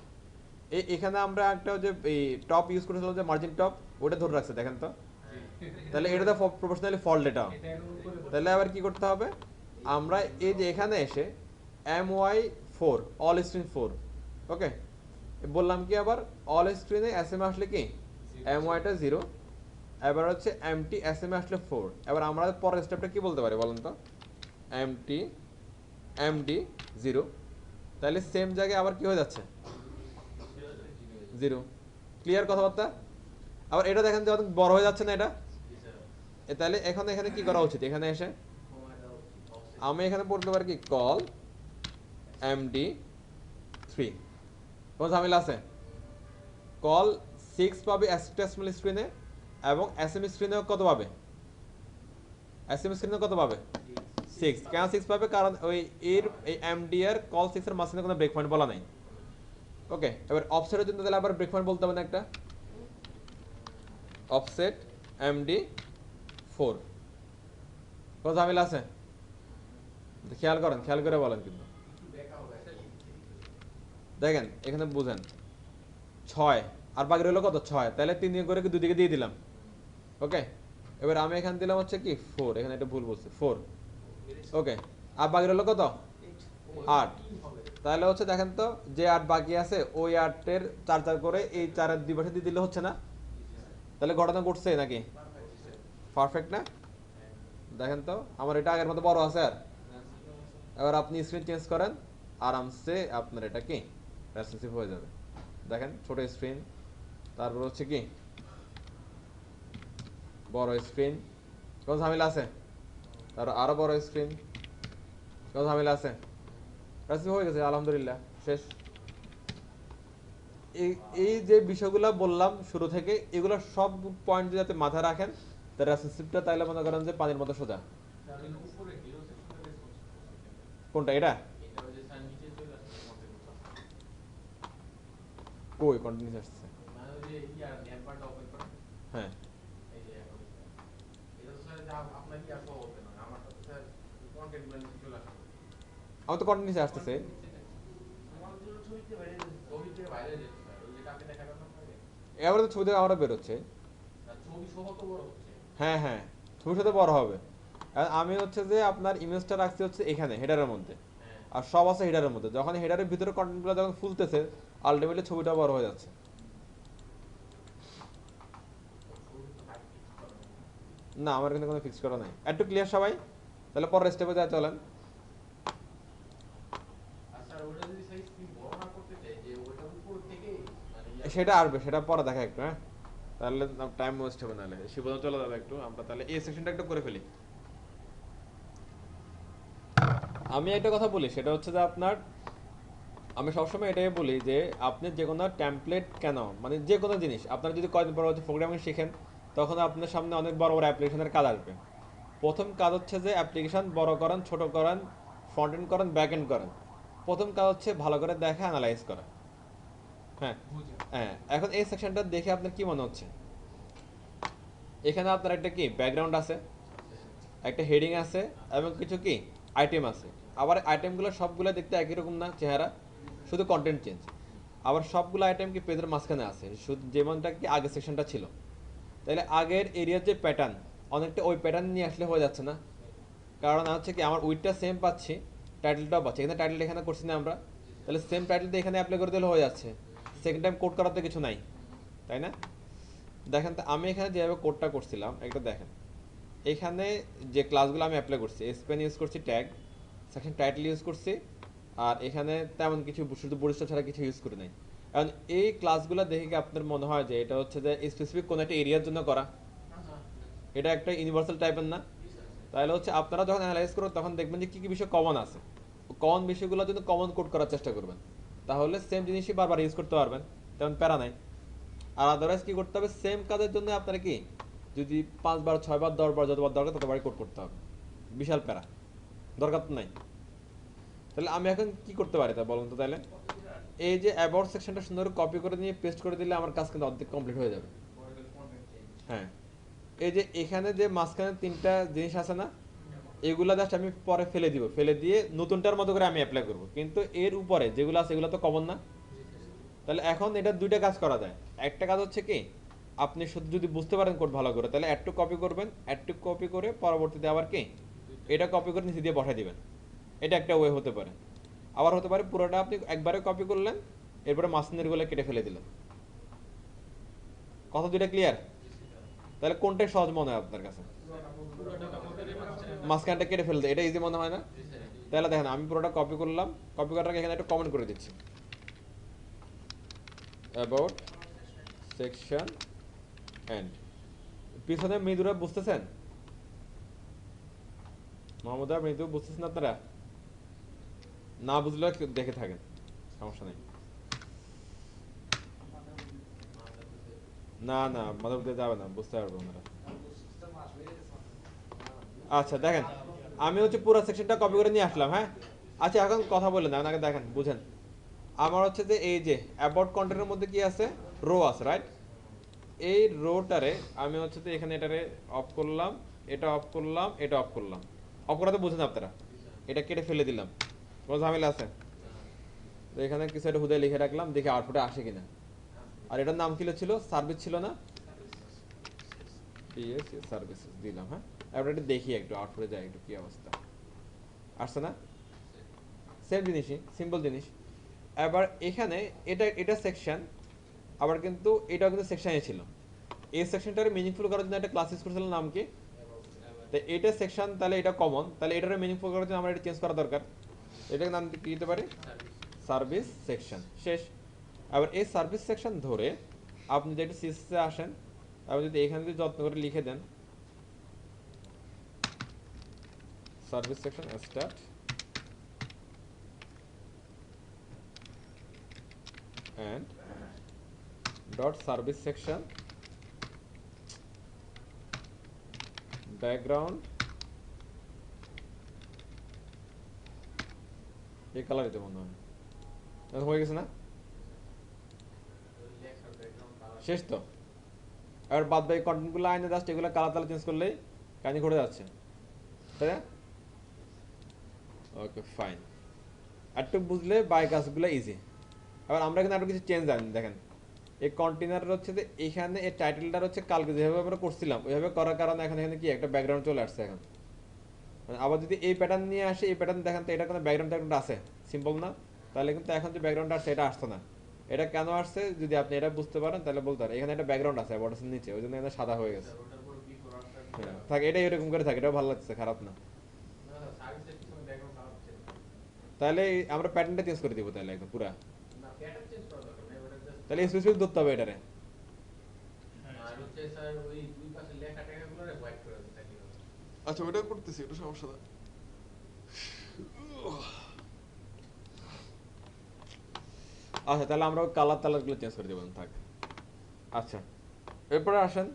এখানে আমরা একটা যে এই টপ ইউজ করেছিলাম যে মার্জিন টপ, ওটা ধরে রাখছে দেখেন তো, তাহলে এটা তো প্রফেশনালি ফল্ট এটা। তাহলে আবার কি করতে হবে? আমরা এই যে এখানে এসে MY4 অল স্ক্রিন 4, ওকে বললাম কি আবার অল স্ক্রিনে এসএমএ আসলে কি MYটা 0, এবার হচ্ছে এমটি এসএমএ আসলে 4। এবার আমরা পরের স্টেপটা কি বলতে পারি বলেন তো? এমটি MD 0, তাহলে সেম জায়গায় আবার কি হয়ে যাচ্ছে 0। ক্লিয়ার কথাবার্তা? আবার এটা দেখেন যখন বড় হয়ে যাচ্ছে না এটা, তাহলে এখন এখানে কি করা উচিত? এখানে এসে আমি এখানে পড়তে পারি কি কল MD3, কোন ঝামেলা আছে? কল 6 পাবে অ্যাসিস্ট্যাসমাল স্ক্রিনে, এবং এসএমএস স্ক্রিনেও কত পাবে? এসএমএস স্ক্রিনে কত পাবে? 6। কেন 6 পাবে? কারণ ওই এর এই এমডি এর কল 6 এর মাঝখানে কোনো ব্রেক পয়েন্ট বলা নাই। ওকে, এবার অফসেটের জন্য তাহলে আবার ব্রেক পয়েন্ট বলতে হবে না একটা? অফসেট MD4, কোনো ঝামেলা আছে? খেয়াল করেন, খেয়াল করে বলেন কিন্তু। দেখেন এখানে বুঝেন 6 আর বাকি রইলো কত? 6, তাহলে 3 দিয়ে করে কি দুদিকে দিয়ে দিলাম। ওকে, এবার আমি এখানে দিলাম হচ্ছে কি 4, এখানে এটা ভুল বলছি 4। ওকে, আর বাকি রইলো কত? 8। তাহলে হচ্ছে দেখেন তো যে 8 বাকি আছে ওই 8-এর 4 করে এই 4-এর দুই পাশে দিয়ে দিলে হচ্ছে না? তাহলে ঘটনা ঘটছে নাকি? পারফেক্ট না? দেখেন তো আমার এটা আগের মতো বড় আছে। আর এবার আপনি স্ক্রিন চেঞ্জ করেন, আরামসে আপনার এটা কি রেসপন্সিভ হয়ে যাবে। দেখেন ছোট স্ক্রিন, তারপর হচ্ছে কি বড় স্ক্রিন, কোন ঝামেলা আছে? তার আরো বড় স্ক্রিন, কোন ঝামেলা আছে? রেসপন্সিভ হয়ে গেছে আলহামদুলিল্লাহ, শেষ। এই যে বিষয়গুলো বললাম শুরু থেকে, এগুলো সব পয়েন্ট যাতে মাথায় রাখেন, তার রেসপন্সিভটা তাইলে মনে করেন যে পানির মতো সোজা। কোনটা এটা? কই কন্টিনিউস আসছে? হ্যাঁ, আমার তো কন্টিনিউস আসতেছে। এবারে তো ছবি থেকে আমরা বেরোচ্ছে। হ্যাঁ হ্যাঁ, ছবির সাথে বড় হবে। আর আমি হচ্ছে যে আপনার ইমেজটা রাখছি হচ্ছে এখানে হেডারের মধ্যে, আর সব আছে হেডারের মধ্যে। যখন হেডারের ভিতরে কন্টেন্টগুলো যখন ফুলতেছে, আলটিমেটলি ছবিটা বড় হয়ে যাচ্ছে। না আমার এখানে কোনো ফিক্স করা নাই। একটু ক্লিয়ার সবাই? তাহলে পরের স্টেপে যা চলেন। আর স্যার ওটা যদি সাইজ স্ক্রিন বড় না করতে চাই যে ওটার উপর থেকে মানে সেটা আসবে, সেটা পরে দেখা একটু, হ্যাঁ? তাহলে টাইম ওয়েস্ট হবে, নাহলে শিবদা চলে যাবে একটু। আমরা তাহলে এই সেকশনটা একটু করে ফেলি। আমি একটা কথা বলি, সেটা হচ্ছে যে আপনার, আমি সবসময় এটাই বলি যে আপনি যে কোনো টেমপ্লেট কেন, মানে যে কোনো জিনিস আপনার যদি কয়েকদিন পর হচ্ছে প্রোগ্রামিং শিখেন, তখন আপনার সামনে অনেক বড় বড় অ্যাপ্লিকেশনের কাজ আসবে। প্রথম কাজ হচ্ছে যে অ্যাপ্লিকেশন বড় করেন, ছোট করেন, ফ্রন্ট এন্ড করেন, ব্যাক এন্ড করেন। প্রথম কাজ হচ্ছে ভালো করে দেখা, অ্যানালাইজ করা। হ্যাঁ, বুঝে হ্যাঁ। এখন এই সেকশনটা দেখে আপনার কি মনে হচ্ছে? এখানে আপনার একটা কি ব্যাকগ্রাউন্ড আছে, একটা হেডিং আছে, এবং কিছু কি আইটেম আছে। আবার আইটেমগুলো সবগুলো দেখতে একই রকম না চেহারা, শুধু কন্টেন্ট চেঞ্জ। আবার সবগুলো আইটেম কি পেজের মাঝখানে আছে, শুধু যেমনটা কি আগের সেকশনটা ছিল। তাহলে আগের এরিয়ার যে প্যাটার্ন, অনেকটা ওই প্যাটার্ন নিয়ে আসলে হয়ে যাচ্ছে না? কারণ হচ্ছে কি আমার উইথটা সেম পাচ্ছি, টাইটেলটাও পাচ্ছি। এখানে টাইটেলটা এখানে করছি না আমরা, তাহলে সেম টাইটেলটা এখানে অ্যাপ্লাই করে দিলে হয়ে যাচ্ছে। সেকেন্ড টাইম কোড করার তো কিছু নাই, তাই না? দেখেন তো আমি এখানে যেভাবে কোডটা করছিলাম একটা দেখেন। এখানে যে ক্লাসগুলো আমি অ্যাপ্লাই করছি, স্পেন ইউজ করছি, ট্যাগ সেকশন টাইটেল ইউজ করছি, আর এখানে তেমন কিছু শুধু বরিষ্ঠ ছাড়া কিছু ইউজ করি নাই। কারণ এই ক্লাসগুলো দেখে কি আপনার মনে হয় যে এটা হচ্ছে যে স্পেসিফিক কোনো একটা এরিয়ার জন্য করা? এটা একটা ইউনিভার্সাল টাইপের না? তাহলে হচ্ছে আপনারা যখন অ্যানালাইজ করবেন তখন দেখবেন যে কী কী বিষয় কমন আছে। কমন বিষয়গুলোর জন্য কমন কোড করার চেষ্টা করবেন, তাহলে সেম জিনিসই বারবার ইউজ করতে পারবেন, তেমন প্যারা নাই। আর আদারওয়াইজ কী করতে হবে, সেম কাজের জন্য আপনারা কি যদি 5 বার 6 বার 10 বার যতবার দরকার ততবারই কোড করতে হবে, বিশাল প্যারা, দরকার তো নাই। তাহলে আমি এখন কি করতে পারি তা বলুন তো তাহলে? এই যে অ্যাবাউট সেকশনটা সুন্দর কপি করে নিয়ে পেস্ট করে দিলে আমার কাজ কিন্তু অর্ধেক কমপ্লিট হয়ে যাবে। হ্যাঁ, এই যে এখানে যে মাঝখানে 3টা জিনিস আছে না, এগুলা জাস্ট আমি পরে ফেলে দিব, ফেলে দিয়ে নতুনটার মতো করে আমি অ্যাপ্লাই করব। কিন্তু এর উপরে যেগুলো আছে এগুলো তো কমন না। তাহলে এখন এটা দুইটা কাজ করা যায়। একটা কাজ হচ্ছে কি, আপনি শুধু যদি বুঝতে পারেন কোড ভালো করে, তাহলে একটু কপি করবেন, একটু কপি করে পরবর্তীতে আবার কি এটা কপি করে নিচে দিয়ে বসাই দিবেন। এটা একটা ওয়ে হতে পারে। আবার হতে পারে পুরোটা আপনি একবারে কপি করলেন, এরপরে মাঝখানেরগুলো কেটে ফেলে দিলেন। কথা দুইটা ক্লিয়ার? তাহলে কোনটা সহজ মনে হয় আপনার কাছে? মাঝখানটা কেটে ফেলতে এটা ইজি মনে হয় না? তাহলে দেখেন আমি পুরোটা কপি করলাম, কপি করার আগে এখানে একটা কমেন্ট করে দিচ্ছি, অ্যাবাউট সেকশন এন্ড। পিছনে মৃদুরা বুঝতেছেন? মোহাম্মদা মৃদু বুঝতেছেন আপনারা? না বুঝলে দেখে থাকেন, সমস্যা নেই। না না, মাথা বুঝতে যাবে না, বুঝতে পারবো ওনারা। আচ্ছা দেখেন, আমি হচ্ছে পুরো সেকশনটা কপি করে নিয়ে আসলাম, হ্যাঁ। আচ্ছা এখন কথা বললেন না, আগে দেখেন বুঝেন। আমার হচ্ছে যে এই যে অ্যাবাউট কন্টেন্টের মধ্যে কি আছে, রো আছে, রাইট? এই রোটারে আমি হচ্ছে যে এখানে এটারে অফ করলাম, এটা অফ করলাম, এটা অফ করলাম। অফ করাতে বুঝেন আপনারা? এটা কেটে ফেলে দিলাম, কোনো ঝামেলা আছে? তো এখানে কিছু একটা হুদায় লিখে রাখলাম, দেখি আউটপুটে আসে কিনা। আর এটার নাম কি ছিল, সার্ভিস ছিল না? সার্ভিসেস দিলাম, হ্যাঁ। এবার এটা দেখি একটু আউটপুটে যাই একটু কি অবস্থা আসছে না। সেম জিনিসই, সিম্পল জিনিস। এবার এখানে এটা এটা সেকশন, আবার কিন্তু এটাও কিন্তু সেকশনে ছিল। এই সেকশনটারে মিনিংফুল করার জন্য একটা ক্লাস ইউজ করেছিলাম, নাম কি? তো এটা সেকশন, তাহলে এটা কমন, তাহলে এটারে মিনিংফুল করার জন্য আমার এটা চেঞ্জ করা দরকার। এটাকে নাম কি দিতে পারি? সার্ভিস সেকশন, শেষ। আবার এই সার্ভিস সেকশন ধরে আপনি যদি একটু সিএসএসে আসেন, আপনি যদি এখানে যদি যত্ন করে লিখে দেন service section start and dot service section background এই কালার দিতে মনে হয় হয়ে গেছে না? শেষ তো। আর বাদ বাকি কন্টেন্টগুলো আইনে জাস্ট এগুলো কালার তালা চেঞ্জ করলেই কাহিনি ঘটে যাচ্ছে, তাই না? ওকে ফাইন, একটু বুঝলে বাই কাজগুলো ইজি। আবার আমরা এখানে আরো কিছু চেঞ্জ আনি, দেখেন এই কন্টেনার হচ্ছে যে এখানে এই টাইটেলটার হচ্ছে কালকে যেভাবে আমরা করছিলাম ওইভাবে করার কারণে এখন এখানে কি একটা ব্যাকগ্রাউন্ড চলে আসছে এখন। মানে আবার যদি এই প্যাটার্ন নিয়ে আসে, এই প্যাটার্ন দেখেন তো এটা কোনো ব্যাকগ্রাউন্ড আছে, সিম্পল না? তাহলে কিন্তু এখন যে ব্যাকগ্রাউন্ড আসছে এটা আসতো না। এটা কেন আসছে যদি আপনি এটা বুঝতে পারেন তাহলে বলতে পারেন, এখানে একটা ব্যাকগ্রাউন্ড আছে বর্ডারের নিচে, ওই জন্য এখানে সাদা হয়ে গেছে। হ্যাঁ, থাক এটাই এরকম করে থাকে, এটাও ভালো লাগছে, খারাপ না। সার্ভিসের কিছু ব্যাকগ্রাউন্ড খারাপ হচ্ছে না। তাহলে আমরা প্যাটার্নটা চেঞ্জ করে দিব তাহলে একদম পুরা। না প্যাটার্ন চেঞ্জ করা দরকার নেই, ওটা জাস্ট তাহলে স্পেসিফিক ধরতে হবে এটারে। আর হচ্ছে স্যার ওই দুই পাশে লেখা টেখাগুলো হোয়াইট করে দিতে থাকি। আচ্ছা ওটা করতেছি, এটা সমস্যা না। আচ্ছা তাহলে আমরা কালারগুলো চেঞ্জ করে দেবেন, থাক। আচ্ছা এরপরে আসেন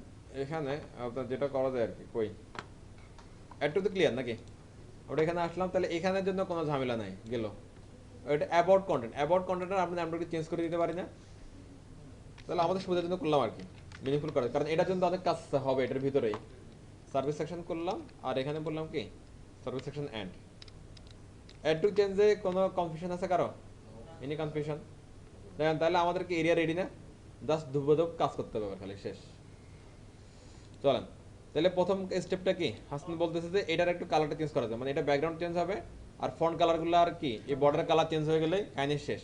এখানে আপনার যেটা করা যায় আর কি, কই একটু তো ক্লিয়ার নাকি? ওটা এখানে আসলাম, তাহলে এখানের জন্য কোনো ঝামেলা নাই, গেল। এটা অ্যাবাউট কন্টেন্ট আমরা নামটা চেঞ্জ করে দিতে পারি না? তাহলে আমাদের সুবিধার জন্য করলাম আর কি, মিনিংফুল করে, কারণ এটার জন্য অনেক কাজ হবে এটার ভিতরেই। সার্ভিস সেকশন করলাম, আর এখানে বললাম কি সার্ভিস সেকশন অ্যাড টু চেঞ্জে কোনো কনফিউশন আছে কারো? Any confusion? দেখেন তাহলে আমাদেরকে এরিয়া রেডি না, জাস্ট ধুপধুপ কাজ করতে হবে খালি, শেষ। চলেন তাহলে প্রথম স্টেপটা কি, হাসান বলতেছে যে এটার একটু কালারটা চেঞ্জ করা যায়, মানে এটা ব্যাকগ্রাউন্ড চেঞ্জ হবে আর ফন্ট কালারগুলো আর কি এই বর্ডার কালার চেঞ্জ হয়ে গেলে কাহিনী শেষ।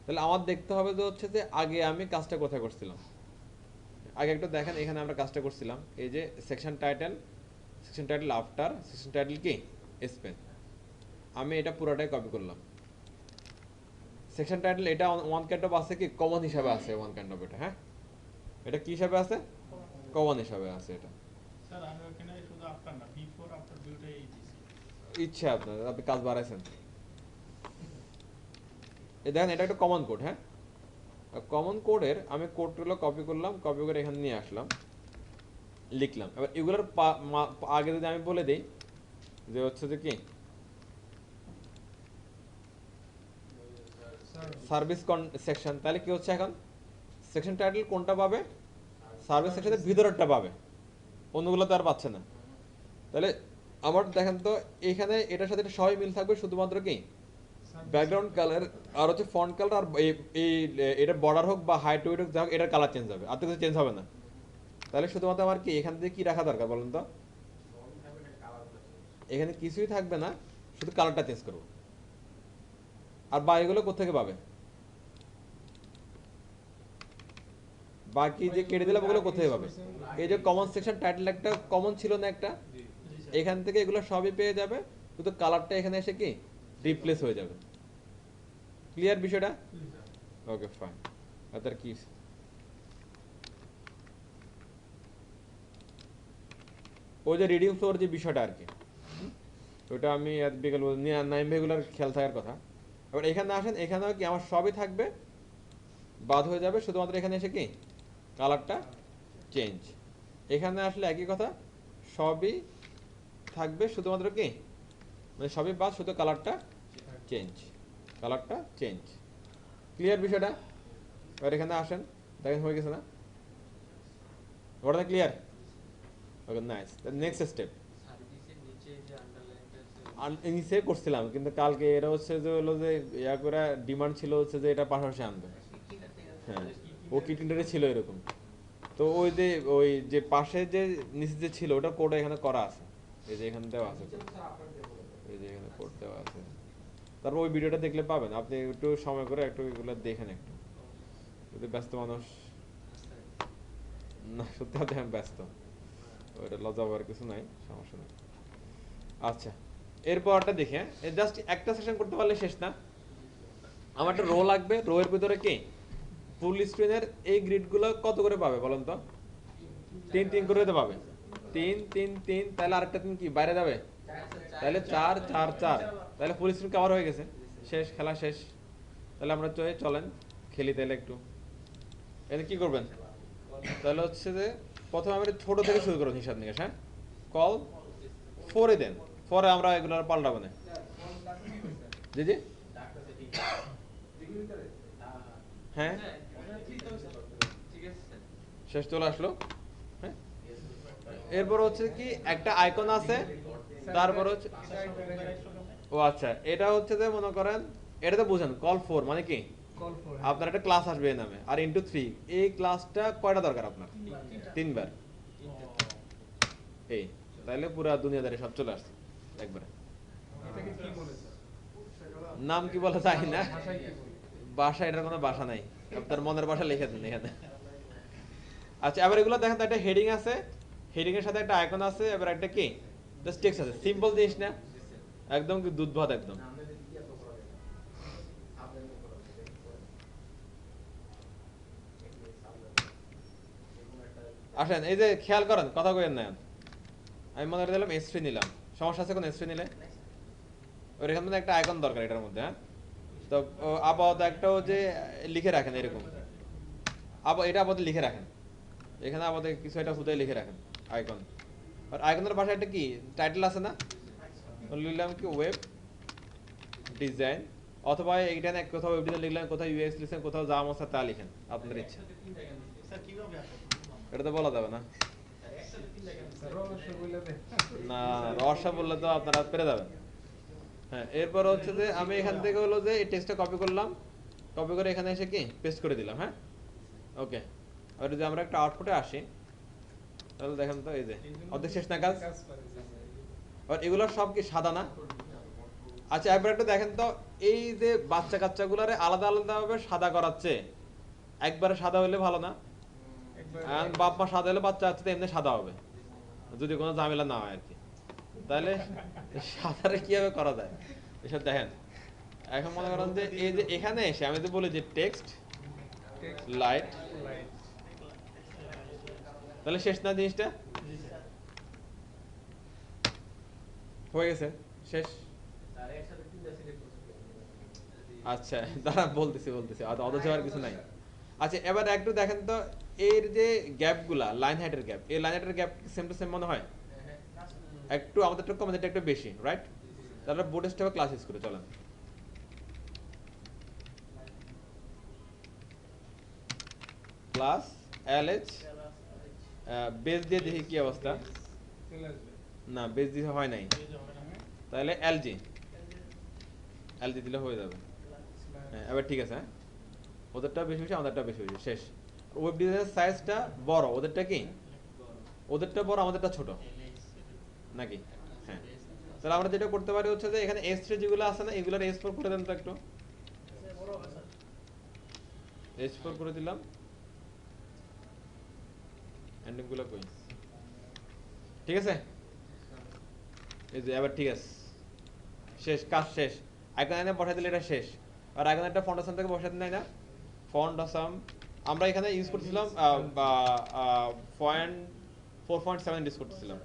তাহলে আমার দেখতে হবে যে হচ্ছে যে আগে আমি কাজটা কোথায় করছিলাম। আগে একটু দেখেন এখানে আমরা কাজটা করছিলাম, এই যে section title after section title কি স্পেস, আমি এটা পুরোটাই কপি করলাম। সেকশন টাইটেল এটা ওয়ান কাইন্ড অফ আছে কি কমন হিসাবে আছে, ওয়ান কাইন্ড অফ এটা, হ্যাঁ এটা কি হিসাবে আছে, কমন হিসাবে আছে এটা। স্যার আমি ওখানে শুধু আফটার না, বিফোর আফটার দুটোই দিয়েছি। ইচ্ছা আপনার, আপনি কাজ বাড়াইছেন। এই দেখেন এটা একটা কমন কোড, হ্যাঁ কমন কোডের আমি কোডগুলো কপি করলাম, কপি করে এখানে নিয়ে আসলাম, লিখলাম। এবার এগুলোর আগে যদি আমি বলে দিই যে হচ্ছে যে কি সার্ভিস সেকশন, তাহলে কি হচ্ছে এখন সেকশন টাইটেল কোনটা পাবে, সার্ভিস সেকশনের ভিতরেরটা পাবে, অন্যগুলো তো আর পাচ্ছে না। তাহলে আমার দেখেন তো এখানে এটার সাথে এটা সবাই মিল থাকবে, শুধুমাত্র কি ব্যাকগ্রাউন্ড কালার আর হচ্ছে ফন্ট কালার আর এটা বর্ডার হোক বা হাইট উইড হোক যা হোক এটার কালার চেঞ্জ হবে, আর তো কিছু চেঞ্জ হবে না। তাহলে শুধুমাত্র আমার কি এখান থেকে কি রাখা দরকার বলুন তো, এখানে কিছুই থাকবে না, শুধু কালারটা চেঞ্জ করবো। আর বাকিগুলো কোথেকে পাবে, বাকি যে কেটে দিলাম ওগুলো কোথায় পাবে, এই যে কমন সেকশন টাইটেল একটা কমন ছিল না একটা, এখান থেকে এগুলো সবই পেয়ে যাবে, শুধু কালারটা এখানে এসে কি রিপ্লেস হয়ে যাবে। ক্লিয়ার বিষয়টা? Okay fine. আর কি ওই যে রিডিং ফ্লোর যে বিষয়টা আর কি, ওটা আমি বিকেল নাইম এগুলোর খেয়াল থাকার কথা। এবার এখানে আসেন, এখানেও কি আমার সবই থাকবে, বাদ হয়ে যাবে, শুধুমাত্র এখানে এসে কি কালারটা চেঞ্জ। এখানে আসলে একই কথা, সবই থাকবে শুধুমাত্র কি মানে সবই বাদ, শুধু কালারটা চেঞ্জ, কালারটা চেঞ্জ। ক্লিয়ার বিষয়টা? এবার এখানে আসেন, দেখেন হয়ে গেছে না, ওটা clear? Okay nice. Next step সার্ভিসের নিচে যে আন্ডারলাইনটা আছে নিচে করছিলাম, কিন্তু কালকে এরা হচ্ছে যে হলো যে ইয়া করে ডিমান্ড ছিল হচ্ছে যে এটা পাশাপাশি আনবে, হ্যাঁ ও কিটিন্ডারে ছিল এরকম। তো ওই যে পাশে যে নিচে যে ছিল ওটা কোড এখানে করা আছে, এই যে এখানে দেওয়া আছে, এই যে এখানে কোড দেওয়া আছে। তারপর ওই ভিডিওটা দেখলে পাবেন, আপনি একটু সময় করে একটু এগুলো দেখেন একটু, যদি ব্যস্ত মানুষ না, সত্যি কথা আমি ব্যস্ত, ওইটা লজ্জা পাওয়ার কিছু নাই, সমস্যা নেই। আচ্ছা এরপরটা দেখে জাস্ট একটা সেশন করতে পারলে শেষ না, আমার একটা রো লাগবে, রো এর ভিতরে কি ফুল স্ক্রিনের এই গ্রিডগুলো কত করে পাবে বলেন তো, 3 করে তো পাবে, 3 তাহলে আরেকটা 3 কি বাইরে যাবে, তাহলে 4 তাহলে ফুল স্ক্রিন কভার হয়ে গেছে, শেষ, খেলা শেষ। তাহলে আমরা চলেন খেলি তাহলে একটু। এখানে কি করবেন তাহলে হচ্ছে যে প্রথমে আমরা ছোট থেকে শুরু করুন হিসাব নিকাশ, হ্যাঁ কল 4 দেন, 4 আমরা এগুলো পাল্টাবো না। জি জি হ্যাঁ ঠিক আছে স্যার। শেষ চলে আসলো, হ্যাঁ এরপর হচ্ছে কি একটা আইকন আছে, তারপর হচ্ছে ও আচ্ছা এটা হচ্ছে যে মনে করেন এটা তো বুঝেন কল 4 মানে কি আপনার একটা ক্লাস আসবে এই নামে, আর ইনটু 3 এই ক্লাসটা কয়টা দরকার আপনার, 3বার। এই তাহলে পুরো দুনিয়াদারি সব চলে আসছে একবারে। নাম কি বলা যায় না, ভাষা এটার কোনো ভাষা নাই, আপনার মনের ভাষা লিখে দেন এখানে। আচ্ছা এবার এগুলো দেখেন তো একটা হেডিং আছে, হেডিং এর সাথে একটা আইকন আছে, এবার একটা কি জাস্ট টেক্সট আছে, সিম্পল জিনিস না, একদম কি দুধ ভাত একদম। আসেন এই যে খেয়াল করেন, কথা কইেন না, আমি মনে করে দিলাম S3 নিলাম, সমস্যা আছে কোন S3 নিলে? ওর এখান মধ্যে একটা আইকন দরকার এটার মধ্যে, হ্যাঁ। তো আপাতত একটাও যে লিখে রাখেন এরকম, এটা আপাতত লিখে রাখেন, এখানে আপাতত কিছু একটা হুদায় লিখে রাখেন আইকন। আর আইকনের পাশে একটা কি টাইটেল আছে না, লিখলাম কি ওয়েব ডিজাইন, অথবা এইখানে কোথাও ওয়েব ডিজাইন লিখলেন, কোথাও ইউএক্স লিখছেন, কোথাও জাভা আছে তা লিখেন আপনাদের ইচ্ছা। স্যার কিভাবে আসে? এটা তো বলা যাবে না, না রহস্য বললে তো আপনারা পেরে যাবেন। হ্যাঁ, এরপর হচ্ছে যে আমি এখান থেকে হলো যে এই টেক্সটটা কপি করলাম, কপি করে এখানে এসে কি পেস্ট করে দিলাম, হ্যাঁ ওকে। আর যদি আমরা একটা আউটপুটে আসি, তাহলে দেখেন তো এই যে অর্ধেক শেষ না কাজ, আর এগুলো সব কি সাদা না? আচ্ছা একবার একটু দেখেন তো, এই যে বাচ্চা কাচ্চাগুলারে আলাদা আলাদা ভাবে সাদা করাচ্ছে, একবারে সাদা হলে ভালো না? বাপ মা সাদা হলে বাচ্চা কাচ্চা এমনি সাদা হবে, যদি কোনো ঝামেলা না হয় আর কি। তাহলে সাদারে কিভাবে করা যায় এসব দেখেন। এখন মনে করেন যে এই যে এখানে এসে আমি তো বলি যে টেক্সট লাইট, তাহলে শেষ না জিনিসটা? হয়ে গেছে শেষ। আচ্ছা দাঁড়া বলতেছি অথচ আর কিছু নাই। আচ্ছা এবার একটু দেখেন তো, এর যে গ্যাপগুলা, লাইন হাইটের গ্যাপ, এই লাইন হাইটের গ্যাপ সেম টু সেম মনে হয়? একটু আমাদের একটু কম, আমাদের একটু বেশি, রাইট? তাহলে বোর্ড স্টেপে ক্লাস ইউজ করে চলেন। ক্লাস এলএচ বেস দিয়ে দেখি কি অবস্থা। না বেস দিয়ে হয় নাই, তাহলে এলজি দিলে হয়ে যাবে। হ্যাঁ এবার ঠিক আছে, হ্যাঁ ওদেরটা বেশি হয়েছে, আমাদেরটা বেশি হয়েছে, শেষ। ওয়েব ডিজাইনের সাইজটা বড়, ওদেরটা কি ওদেরটা বড়, আমাদেরটা ছোট নাকি? হ্যাঁ, তাহলে আমরা যেটা করতে পারি হচ্ছে যে এখানে S3 যেগুলো আছে না, এগুলোর S4 করে দেন তো একটু, S4 করে দিলাম। এন্ডিং গুলো কই? ঠিক আছে, এই যে এবার ঠিক আছে, শেষ, কাজ শেষ। আইকন এনে বসাই দিলে এটা শেষ। আর আইকন একটা ফন্ট আসাম থেকে বসাই দিন না, ফন্ট আসাম আমরা এখানে ইউজ করতেছিলাম 4.7 ইউজ করতেছিলাম,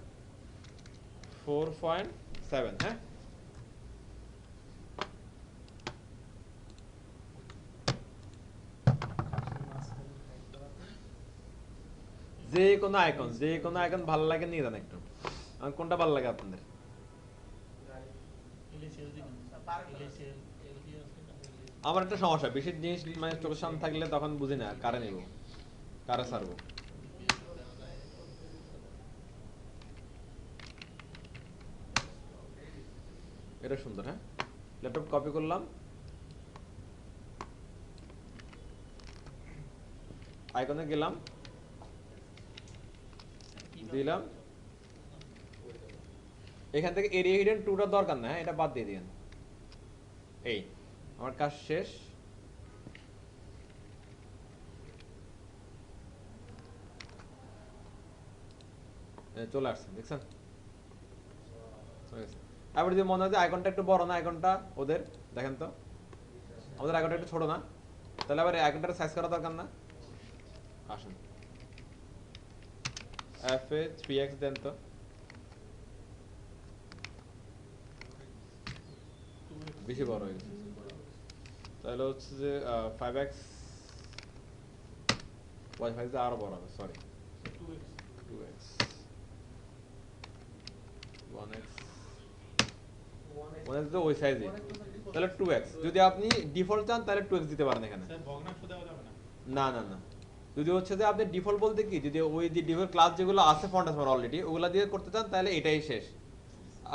4.7, হ্যাঁ। যে কোনো আইকন ভালো লাগে নিয়ে যান একটু, কোনটা ভালো লাগে আপনাদের? আমার একটা সমস্যা, বেশি জিনিস মানে চোখের সামনে থাকলে তখন বুঝি না কারে নেব কারে ছাড়বো। এটা সুন্দর, হ্যাঁ। ল্যাপটপ কপি করলাম, আইকনে গেলাম, দিলাম, এখান থেকে এরিয়া হিডেন টুটার দরকার না, এটা বাদ দিয়ে দিন। এই আমার কাজ শেষ। চলে আসছে দেখছেন। এবার যদি মনে হয় যে আইকনটা একটু বড় না, আইকনটা ওদের দেখেন তো, আমাদের আইকনটা একটু ছোট না, তাহলে আবার আইকনটার সাইজ করা দরকার না। আসেন FA 3x দেন তো, বেশি বড় হয়ে গেছে, তাহলে হচ্ছে যে 5x, ওয়াইফাই আরো বড় হবে, সরি 2x 1x তো ওই সাইজে, তাহলে 2x। যদি আপনি ডিফল্ট চান তাহলে 2x দিতে পারেন এখানে। স্যার ভগ্নাংশ দেওয়া যাবে না? না না না, যদি হচ্ছে যে আপনি ডিফল্ট বলতে কি, যদি ওই যে ডিফল্ট ক্লাস যেগুলো আছে ফন্ট আছে অলরেডি ওগুলা দিয়ে করতে চান তাহলে এটাই শেষ।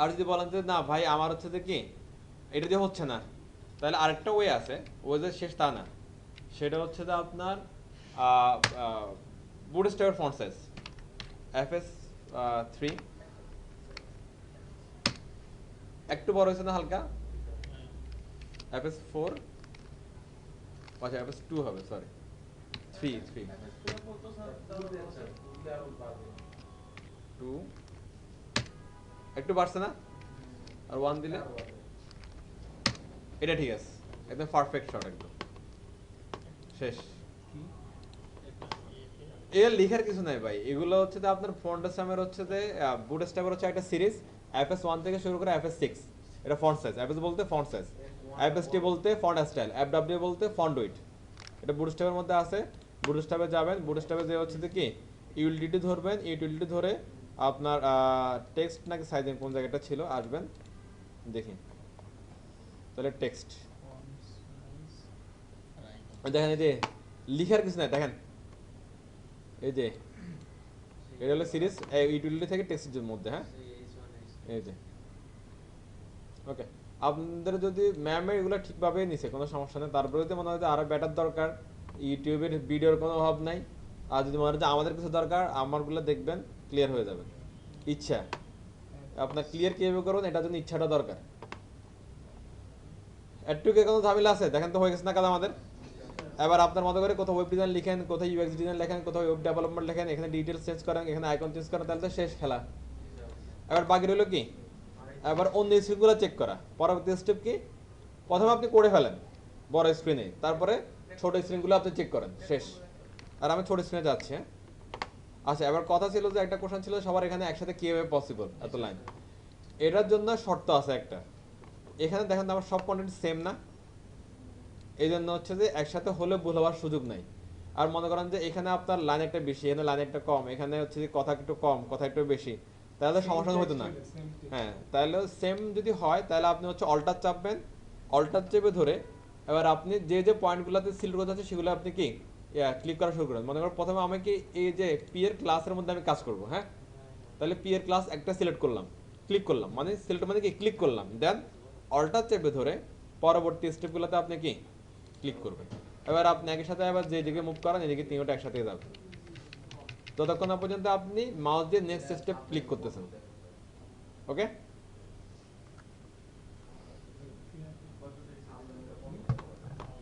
আর যদি বলেন যে না ভাই আমার হচ্ছে যে কি এটা দিয়ে হচ্ছে না, তাহলে আরেকটা ওয়ে আছে, ওই যে শেষ তা না, সেটা হচ্ছে যে আপনার বুটস্ট্র্যাপের ফন্ট সাইজ FS 3 একটু বড় হয়েছে না হালকা, FS 4, আচ্ছা FS 2 হবে, সরি 3 2 একটু বাড়ছে না আর 1 দিলে এটা ঠিক আছে একদম পারফেক্ট শট একদম শেষ এর লেখার কিছু নাই ভাই এগুলো হচ্ছে যে আপনার ফন্টসামের হচ্ছে যে বুটস্ট্র্যাপের হচ্ছে একটা সিরিজ FS1 থেকে শুরু করে FS6 এটা ফন্ট সাইজ FS বলতে ফন্ট সাইজ FST বলতে ফন্ট স্টাইল FW বলতে ফন্ট উইডথ এটা বুটস্ট্র্যাপের মধ্যে আছে বুটস্ট্র্যাপে যাবেন বুটস্ট্র্যাপে যে হচ্ছে যে কি ইউটিলিটি ধরবেন ইউটিলিটি ধরে আপনার টেক্সট নাকি সাইজিং কোন জায়গাটা ছিল আসবেন দেখি তাহলে টেক্সট দেখেন এই যে লিখার কিছু নাই দেখেন এই যে এটা হলো সিরিজ ইউটিলিটি থেকে টেক্সটের মধ্যে হ্যাঁ এই যে ওকে আপনাদের যদি ম্যামের এগুলো ঠিকভাবে নিছে কোনো সমস্যা নেই তারপরে যদি মনে হয় যে আরো বেটার দরকার ইউটিউবের ভিডিওর কোনো অভাব নাই আর যদি মনে হয় যে আমাদের কিছু দরকার আমারগুলো দেখবেন ক্লিয়ার হয়ে যাবে ইচ্ছা আপনার ক্লিয়ার কিভাবে করবেন এটার জন্য ইচ্ছাটা দরকার একটু কোনো ঝামেলা আছে দেখেন তো হয়ে গেছে না কাজ আমাদের এবার আপনার মতো করে কোথাও ওয়েব ডিজাইন লিখেন কোথাও ইউএক্স ডিজাইন লেখেন কোথাও ওয়েব ডেভেলপমেন্ট লেখেন এখানে ডিটেলস চেঞ্জ করেন এখানে আইকন চেঞ্জ করেন তাহলে তো শেষ খেলা এবার বাকি রইল কি এবার অন্য স্ক্রিনগুলো চেক করা পরবর্তী স্টেপ কি প্রথমে আপনি করে ফেলেন বড় স্ক্রিনে তারপরে ছোট স্ক্রিনগুলো আপনি চেক করেন শেষ আর আমি ছোট স্ক্রিনে যাচ্ছি হ্যাঁ আচ্ছা এবার কথা ছিল যে একটা কোশ্চেন ছিল সবার এখানে একসাথে কিভাবে পসিবল এত লাইন এটার জন্য শর্ত আছে একটা এখানে দেখেন আমার সব কন্টেন্ট সেম না এই জন্য হচ্ছে যে একসাথে হলে ভুল হওয়ার সুযোগ নাই আর মনে করেন যে এখানে আপনার লাইন একটা বেশি এখানে লাইন একটা কম এখানে হচ্ছে যে কথা একটু কম কথা একটু বেশি তাহলে সমস্যা হতো না হ্যাঁ তাহলে সেম যদি হয় তাহলে আপনি হচ্ছে অল্টার চাপবেন অল্টার চেপে ধরে এবার আপনি যে যে পয়েন্টগুলোতে সিলেক্ট করতে আছে সেগুলো আপনি কি ক্লিক করা শুরু করেন মনে করেন প্রথমে আমি কি এই যে পি এর ক্লাসের মধ্যে আমি কাজ করব হ্যাঁ তাহলে পি এর ক্লাস একটা সিলেক্ট করলাম ক্লিক করলাম মানে সিলেক্ট মানে কি ক্লিক করলাম দেন অল্টার চেপে ধরে পরবর্তী স্টেপগুলোতে আপনি কি ক্লিক করবেন এবার আপনি একই সাথে আবার যে দিকে মুভ করেন এদিকে তিনটা একসাথে যাবে ততক্ষণ না পর্যন্ত আপনি মাউস দিয়ে নেক্সট স্টেপ ক্লিক করতেছেন ওকে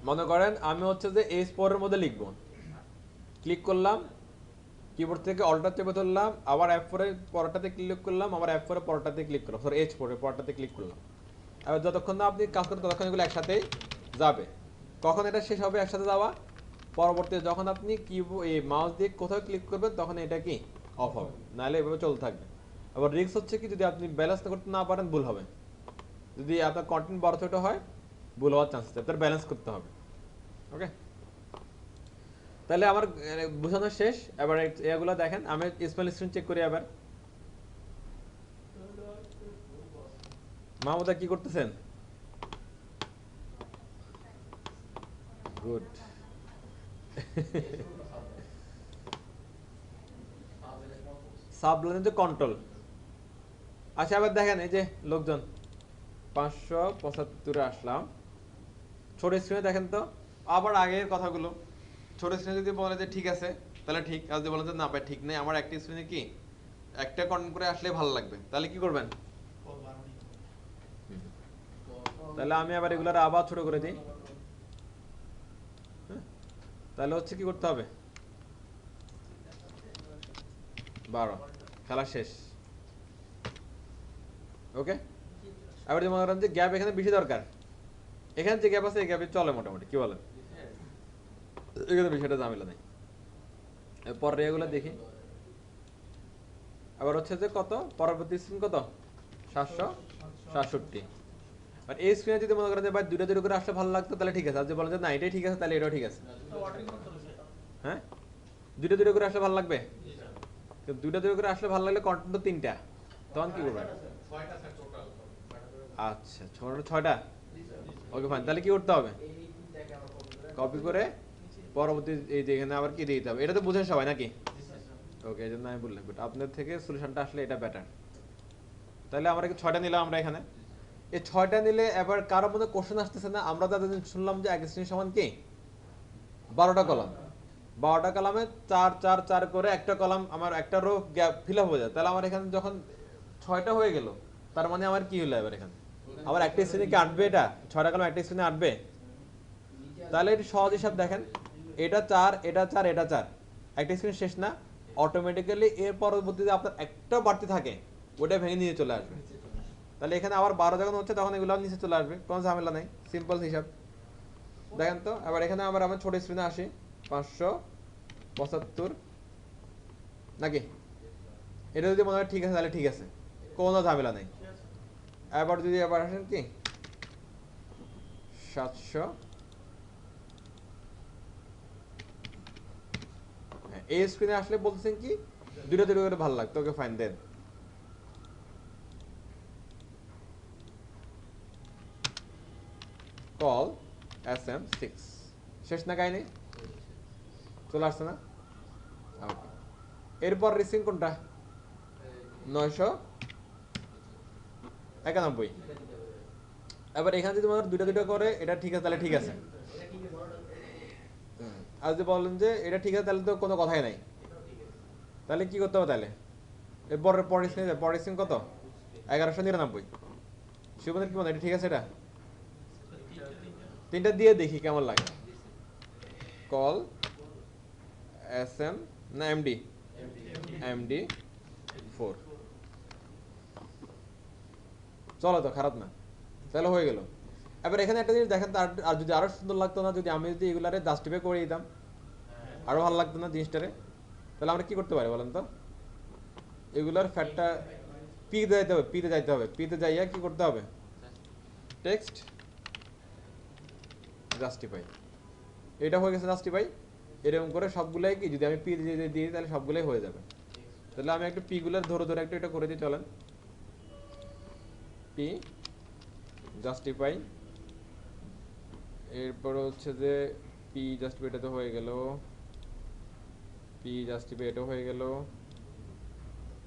মনে করেন আমি হচ্ছে যে H4 এর মধ্যে লিখবো ক্লিক করলাম কিবোর্ড থেকে অল্টার চেপে ধরলাম আবার F4 এর পরটাতে ক্লিক করলাম আবার F4 এর পরটাতে ক্লিক করলাম সরি H4 এর পরটাতে ক্লিক করলাম এবার যতক্ষণ না আপনি কাজ করেন ততক্ষণ এগুলো একসাথে যাবে কখন এটা শেষ হবে একসাথে যাওয়া পরবর্তীতে যখন আপনি এই মাউস দিয়ে কোথাও ক্লিক করবেন তখন এটা কি অফ হবে নাহলে এভাবে চলতে থাকবে আবার রিস্ক হচ্ছে কি যদি আপনি ব্যালেন্স করতে না পারেন ভুল হবে যদি আপনার কন্টেন্ট বড় ছোট হয় ভুল হওয়ার চান্স আছে আপনার ব্যালেন্স করতে হবে ওকে তাহলে আমার বোঝানো শেষ এবার এগুলো দেখেন আমি স্পেল স্ক্রিন চেক করি এবার মাহমুদা কি করতেছেন গুড সাবলাইন যে কন্ট্রোল আচ্ছা এবার দেখেন এই যে লোকজন 575 আসলাম ছোট স্ক্রিনে দেখেন তো আবার আগের কথাগুলো ছোট স্ক্রিনে যদি বলে যে ঠিক আছে তাহলে ঠিক আর যদি বলেন যে না ভাই ঠিক নেই আমার একটা স্ক্রিনে কি একটা কন্টেন্ট করে আসলে ভালো লাগবে তাহলে কি করবেন তাহলে আমি আবার এগুলার আবার ছোট করে দিই তাহলে হচ্ছে কি করতে হবে 12 খেলা শেষ ওকে এবার যে মনে করেন যে গ্যাপ এখানে বেশি দরকার এখানে যে গ্যাপ আছে এই গ্যাপে চলে মোটামুটি কি বলেন এখানে বিষয়টা ঝামেলা নেই এরপর এগুলো দেখি আবার হচ্ছে যে কত পরবর্তী স্ক্রিন কত 767 আর এই স্ক্রিনে যদি মনে করেন যে ভাই দুটো করে আসলে ভালো লাগতো তাহলে ঠিক আছে আর যদি বলেন যে না এটাই ঠিক আছে তাহলে এটাও ঠিক আছে হ্যাঁ দুটো করে আসলে ভালো লাগবে কিন্তু দুটো করে আসলে ভালো লাগলে কন্টেন্ট তো 3টা তখন কি করবেন আচ্ছা ছয়টা ওকে ফাইন তাহলে কি করতে হবে কপি করে পরবর্তী এই যে এখানে আবার কি দিতে হবে এটা তো বুঝেন সবাই নাকি ওকে এই জন্য আমি বললাম বাট আপনার থেকে সলিউশনটা আসলে এটা বেটার তাহলে আমরা কি 6টা নিলাম আমরা এখানে এই 6টা নিলে এবার কারোর মধ্যে কোশ্চেন আসতেছে না আমরা তাদের শুনলাম যে এক স্ক্রিন সমান কি 12টা কলাম 12টা কলামে 4 4 4 করে একটা কলাম আমার একটা রো গ্যাপ ফিল আপ হয়ে যায় তাহলে আমার এখানে যখন 6টা হয়ে গেল তার মানে আমার কি হলো এবার এখানে আবার একটা স্ক্রিনে কি আটবে এটা 6টা কলাম একটা স্ক্রিনে আটবে তাহলে এটা সহজ হিসাব দেখেন এটা 4 এটা 4 এটা 4 একটা স্ক্রিন শেষ না অটোমেটিক্যালি এর পরবর্তীতে আপনার একটা বাড়তি থাকে, ওটা ভেঙে নিয়ে চলে আসবে। তাহলে এখানে আবার 12 যখন হচ্ছে তখন এগুলো নিচে চলে আসবে, কোনো ঝামেলা নেই, সিম্পল হিসাব। দেখেন তো আবার এখানে আবার আমার ছোট স্ক্রিনে আসি, 575 নাকি, এটা যদি মনে হয় ঠিক আছে তাহলে ঠিক আছে, কোনো ঝামেলা নেই। এবার যদি আবার আসেন কি 700, এই স্ক্রিনে আসলে বলতেছেন কি দুটো দুটো করে ভালো লাগতো, ওকে ফাইন দেন। কল SM6 শেষ না কাহিনী, চলে আসছে না? ওকে, এরপর রিসিং কোনটা 991। এবার এখানে যদি মনে দুটো দুটো করে এটা ঠিক আছে তাহলে ঠিক আছে, আর যদি বলেন যে এটা ঠিক আছে তাহলে তো কোনো কথাই নাই, তাহলে কি করতে হবে? তাহলে এরপর পরের সিম কত 1199। শিবনের কি মনে হয় এটা ঠিক আছে? এটা তিনটা দিয়ে দেখি কেমন লাগে। কল SM না MD4, চলো তো, খারাপ না, তাহলে হয়ে গেল। এবার এখানে একটা জিনিস দেখেন তো, আর যদি আরো সুন্দর লাগতো না যদি আমি যদি এগুলারে জাস্টিফাই করে দিতাম, আরো ভালো লাগতো না জিনিসটারে? তাহলে আমরা কি করতে পারি বলেন তো? এগুলার ফ্যাটটা পিতে যাইতে হবে, পিতে যাইয়া কি করতে হবে, টেক্সট জাস্টিফাই, এটা হয়ে গেছে জাস্টিফাই। এরকম করে সবগুলাই কি যদি আমি পি দিয়ে দিই তাহলে সবগুলাই হয়ে যাবে। তাহলে আমি একটা পি গুলার ধরে ধরে একটা এটা করে দিই, চলেন। পি জাস্টিফাই, এরপর হচ্ছে যে পি জাস্টিফাই, এটা তো হয়ে গেল, পি জাস্টিফাই এটাও হয়ে গেল,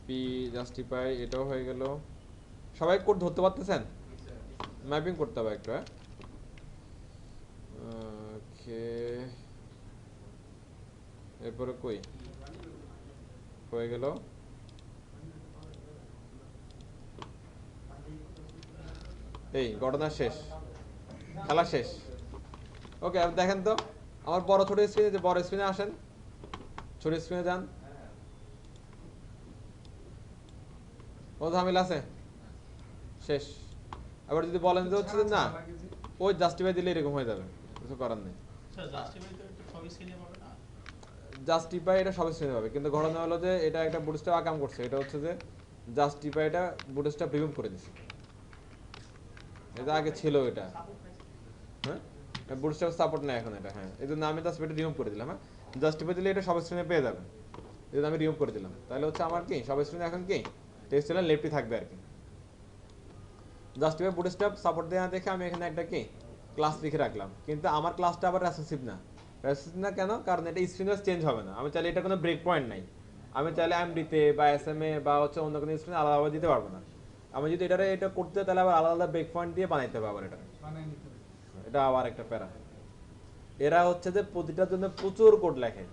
পি জাস্টিফাই এটাও হয়ে গেল। সবাই কোড ধরতে পারতেছেন? ম্যাপিং করতে হবে একটা, ওকে। এরপরে কই হয়ে গেল, এই ঘটনা শেষ, খেলা শেষ। ওকে, দেখেন তো আমার বড় ছোট স্ক্রিনে, বড় স্ক্রিনে আসেন, ছোট স্ক্রিনে যান, ও ঝামেলা আছে, শেষ। আবার যদি বলেন যে হচ্ছে না ওই জাস্টিফাই দিলে এরকম হয়ে যাবে, কিছু করার নেই। জাস্টিফাই এটা সব স্ক্রিনে পাবে, কিন্তু ঘটনা হলো যে এটা একটা বুটস্ট্র্যাপ আকাম করছে, এটা হচ্ছে যে জাস্টিফাইটা বুটস্ট্র্যাপ রিমুভ করে দিছে, এটা আগে ছিল এটা, হ্যাঁ বুটস্ট্র্যাপ সাপোর্ট নেই এখন এটা, হ্যাঁ এই জন্য আমি জাস্টিফাইটা রিমুভ করে দিলাম। হ্যাঁ জাস্টিফাই দিলে এটা সব স্ক্রিনে পেয়ে যাবে, এই জন্য আমি রিমুভ করে দিলাম। তাহলে হচ্ছে আমার কি সব স্ক্রিনে এখন কি টেক্সট এর লেফটই থাকবে আর কি। জাস্টিফাই বুটস্ট্র্যাপ সাপোর্ট দেওয়া দেখে আমি এখানে একটা কি ক্লাস লিখে রাখলাম, কিন্তু আমার ক্লাসটা আবার রেসপন্সিভ না। রেসপন্সিভ না কেন? কারণ এটা স্ক্রিনে চেঞ্জ হবে না, আমি চাইলে এটা কোনো ব্রেক পয়েন্ট নাই, আমি চাইলে এমডিতে বা এসএমএ বা হচ্ছে অন্য কোনো স্ক্রিনে আলাদাভাবে দিতে পারবো না। আমি যদি এটা করতে তাহলে আবার আলাদা আলাদা ব্রেক পয়েন্ট দিয়ে বানাইতে হবে আবার এটা আবার একটা প্যারা। এরা হচ্ছে যে প্রতিটার জন্য প্রচুর কোড লেখে।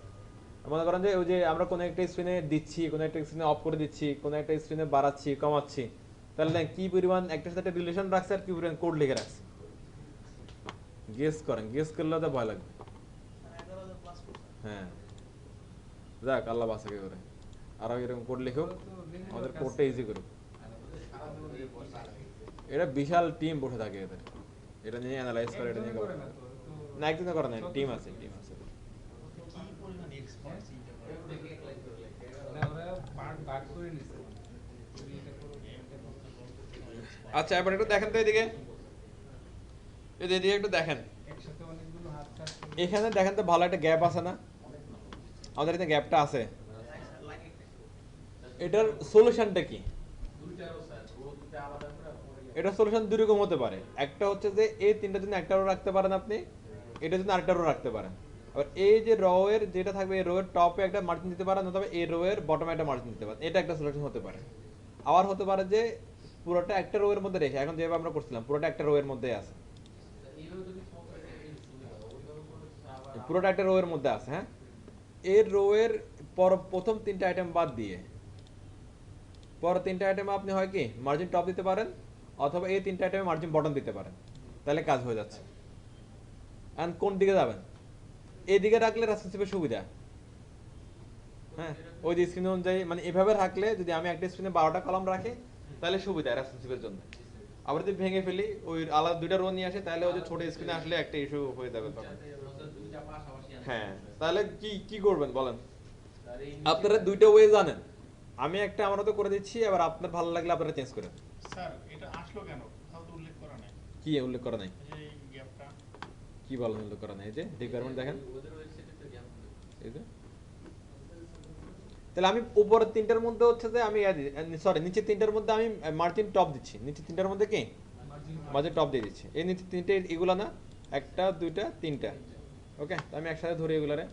মনে করেন যে ওই যে আমরা কোনো একটা স্ক্রিনে দিচ্ছি, কোনো একটা স্ক্রিনে অফ করে দিচ্ছি, কোনো একটা স্ক্রিনে বাড়াচ্ছি কমাচ্ছি, তাহলে কি পরিমাণ একটার সাথে রিলেশন রাখছে আর কি পরিমাণ কোড লিখে রাখছে, গেস করেন, গেস করলে তো ভয় লাগবে। হ্যাঁ যাক, আল্লাহ বাঁচাকে করে আরো এরকম কোড লিখুক, আমাদের কোডটা ইজি করুক। এটা বিশাল টিম বসে থাকে এদের, এটা নিয়ে অ্যানালাইজ করে, এটা নিয়ে না একদিনে করে না, টিম আছে। আচ্ছা এবার একটু দেখেন তো এদিকে, এদিকে একটু দেখেন, এখানে দেখেন তো ভালো একটা গ্যাপ আছে না? আমাদের এখানে গ্যাপটা আছে, এটার সলিউশনটা কি? এটা সলিউশন দুই রকম হতে পারে, একটা হচ্ছে যে এই তিনটার জন্য একটা রো রাখতে পারেন আপনি, এটার জন্য আরেকটা রো রাখতে পারেন। আবার এই যে রো এর যেটা থাকবে এই রো এর টপে একটা মার্জিন দিতে পারেন, অথবা এই রো এর বটমে একটা মার্জিন দিতে পারেন, এটা একটা সলিউশন হতে পারে। আবার হতে পারে যে পুরোটা একটা রো এর মধ্যে রেখে, এখন যেভাবে আমরা করছিলাম পুরোটা একটা রো এর মধ্যে আছে, পুরোটা একটা রো এর মধ্যে আছে। হ্যাঁ এর রো এর প্রথম তিনটা আইটেম বাদ দিয়ে পর তিনটা আইটেমে আপনি হয় কি মার্জিন টপ দিতে পারেন, অথবা এই তিনটা আইটেমে মার্জিন বটম দিতে পারেন, তাহলে কাজ হয়ে যাচ্ছে। এন্ড কোন দিকে যাবেন? এই দিকে রাখলে রেসপন্সিভের সুবিধা, হ্যাঁ ওই যে স্ক্রিন অনুযায়ী মানে এভাবে রাখলে যদি আমি একটা স্ক্রিনে 12টা কলাম রাখি তাহলে সুবিধা রেসপন্সিভের জন্য। আবার যদি ভেঙে ফেলি ওই আলাদা দুইটা রো নিয়ে আসে তাহলে ওই যে ছোট স্ক্রিনে আসলে একটা ইস্যু হয়ে যাবে তখন। দুইটা পাশাপাশি আনতে হ্যাঁ সমস্যা তাহলে কি করবেন বলেন? আর এই আপনারা দুইটা ওয়ে জানেন, আমি একটা আমরা তো করে দিচ্ছি, এবার আপনার ভালো লাগলে আপনারা চেঞ্জ করেন। স্যার এটা আসলো কেন কোথাও তো উল্লেখ করা নাই কি উল্লেখ করা নাই? এই যে এই গ্যাপটা কি বলেন উল্লেখ করা নাই? এই যে রিকোয়ারমেন্ট দেখেন, ওদের ওয়েবসাইটে তো গ্যাপ এই যে। তাহলে আমি উপরের তিনটার মধ্যে হচ্ছে যে আমি সরি নিচে তিনটার মধ্যে আমি মার্জিন টপ দিচ্ছি, নিচে তিনটার মধ্যে কি মাঝে টপ দিয়ে দিচ্ছি। এই নিচে তিনটে এগুলা না, একটা দুইটা তিনটা। ওকে আমি একসাথে ধরি এগুলারে।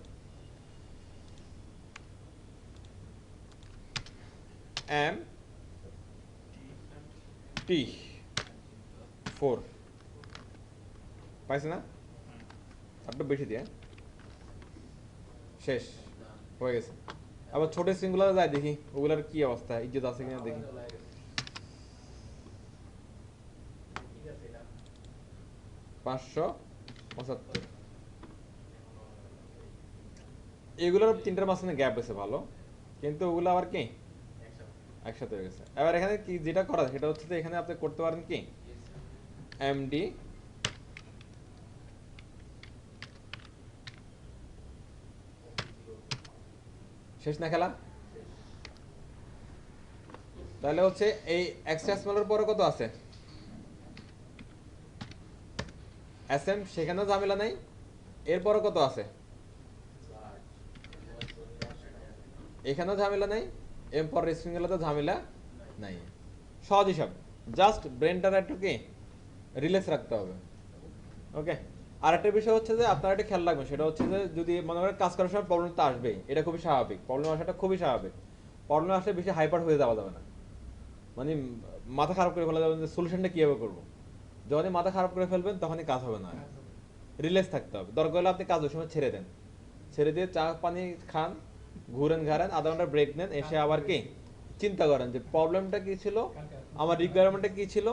এম টি 4 পাইছে না? একটু বেশি দিয়ে শেষ হয়ে গেছে। আবার ছোট স্ক্রিনগুলো যায় দেখি ওগুলার কি অবস্থা, ইজ্জত আছে কিনা দেখি। ঠিক আছে এটা 575 এগুলোর তিনটার মাঝখানে গ্যাপ আছে ভালো, কিন্তু ওগুলো আবার কি একসাথে হয়ে গেছে। এবার এখানে কি যেটা করা সেটা হচ্ছে যে এখানে আপনি করতে পারেন কি এমডি শেষ না খেলা। তাহলে হচ্ছে এই এক্সট্রা স্মলের পরে কত আছে এসএম, সেখানেও ঝামেলা নাই। এরপরে কত আছে এখানেও ঝামেলা নাই, এম পর স্ট্রিংগুলোতে ঝামেলা নাই। সহজ হিসাব, জাস্ট ব্রেনটার একটু কি রিল্যাক্স রাখতে হবে। ওকে আর একটা বিষয় হচ্ছে যে আপনারা একটা খেয়াল রাখবেন, সেটা হচ্ছে যে যদি মনে করেন কাজ করার সময় প্রবলেম তো আসবেই, এটা খুবই স্বাভাবিক, প্রবলেম আসাটা খুবই স্বাভাবিক। প্রবলেম আসলে বেশি হাইপার হয়ে যাওয়া যাবে না, মানে মাথা খারাপ করে ফেলা যাবে যে সলিউশনটা কীভাবে করবো। যখনই মাথা খারাপ করে ফেলবেন তখনই কাজ হবে না, রিল্যাক্স থাকতে হবে। দরকার হলে আপনি কাজ ওই সময় ছেড়ে দেন, ছেড়ে দিয়ে চা পানি খান, ঘুরেন ঘাড়েন, আধা ঘন্টা ব্রেক নেন, এসে আবার কি চিন্তা করেন যে প্রবলেমটা কী ছিল, আমার রিকোয়ারমেন্টটা কী ছিল।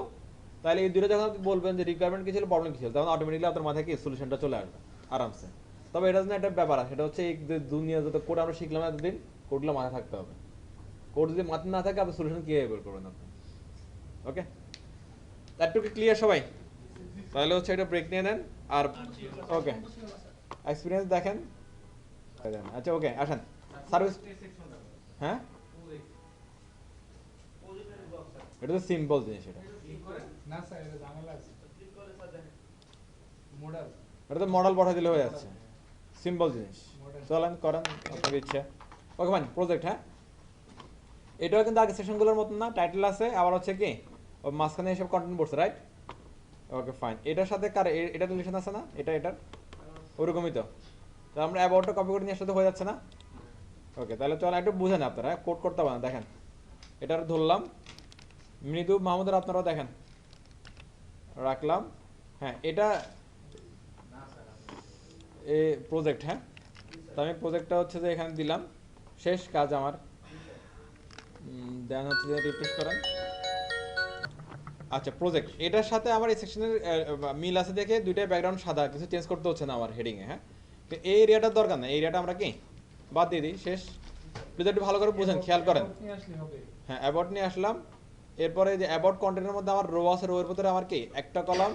তাহলে এই দুটো যখন আপনি বলবেন যে রিকোয়ারমেন্ট কী ছিল প্রবলেম কী ছিল, তখন অটোমেটিকলি আপনার মাথায় কি সলিউশনটা চলে আসবে আরামসে। তবে এটা জন্য একটা ব্যাপার আছে, সেটা হচ্ছে এই যে দুনিয়া যত কোড আমরা শিখলাম এতদিন, কোডগুলো মাথায় থাকতে হবে। কোড যদি মাথায় না থাকে আপনি সলিউশন কীভাবে বের করবেন আপনি। ওকে একটু কি ক্লিয়ার সবাই? তাহলে হচ্ছে এটা ব্রেক নিয়ে নেন আর ওকে এক্সপিরিয়েন্স দেখেন। আচ্ছা ওকে আসেন সার্ভিস। হ্যাঁ এটা তো সিম্পল জিনিস, এটা না স্যার এটা ঝামেলা আছে মডেল এটা তো মডেল পাঠিয়ে দিলে হয়ে যাচ্ছে, সিম্পল জিনিস। চলেন করেন আপনার ইচ্ছা। Okay fine project. হ্যাঁ এটাও কিন্তু আগে সেশনগুলোর মতন না, টাইটেল আছে আবার হচ্ছে কি ওই মাঝখানে এসব কন্টেন্ট পড়ছে রাইট। ওকে ফাইন এটার সাথে কার এটা রিলেশন আছে না, এটার ওরকমই তো। তো আমরা অ্যাবাউটটা কপি করে নিয়ে আসলে হয়ে যাচ্ছে না। ওকে তাহলে চল একটু বুঝেন আপনারা, কোড করতে পারেন। দেখেন এটা ধরলাম মৃদু মাহমুদের, আপনারাও দেখেন রাখলাম। হ্যাঁ এটা এ প্রজেক্ট। হ্যাঁ তো আমি প্রজেক্টটা হচ্ছে যে এখানে দিলাম, শেষ কাজ আমার। দেন হচ্ছে যে রিফ্রেশ করেন। আচ্ছা প্রজেক্ট এটার সাথে আমার এই সেকশনের মিল আছে দেখে দুইটাই ব্যাকগ্রাউন্ড সাদা, কিছু চেঞ্জ করতে হচ্ছে না আমার হেডিংয়ে। হ্যাঁ তো এই এরিয়াটার দরকার নেই, এই এরিয়াটা আমরা কি বাদ দিয়ে দিই, শেষ। প্লিজ একটু ভালো করে বুঝেন, খেয়াল করেন। হ্যাঁ অ্যাবাউট নিয়ে আসলাম, এরপরে যে অ্যাবাউট কন্টেন্টের মধ্যে আমার রো আছে, রো এর ভিতরে আমার কি একটা কলাম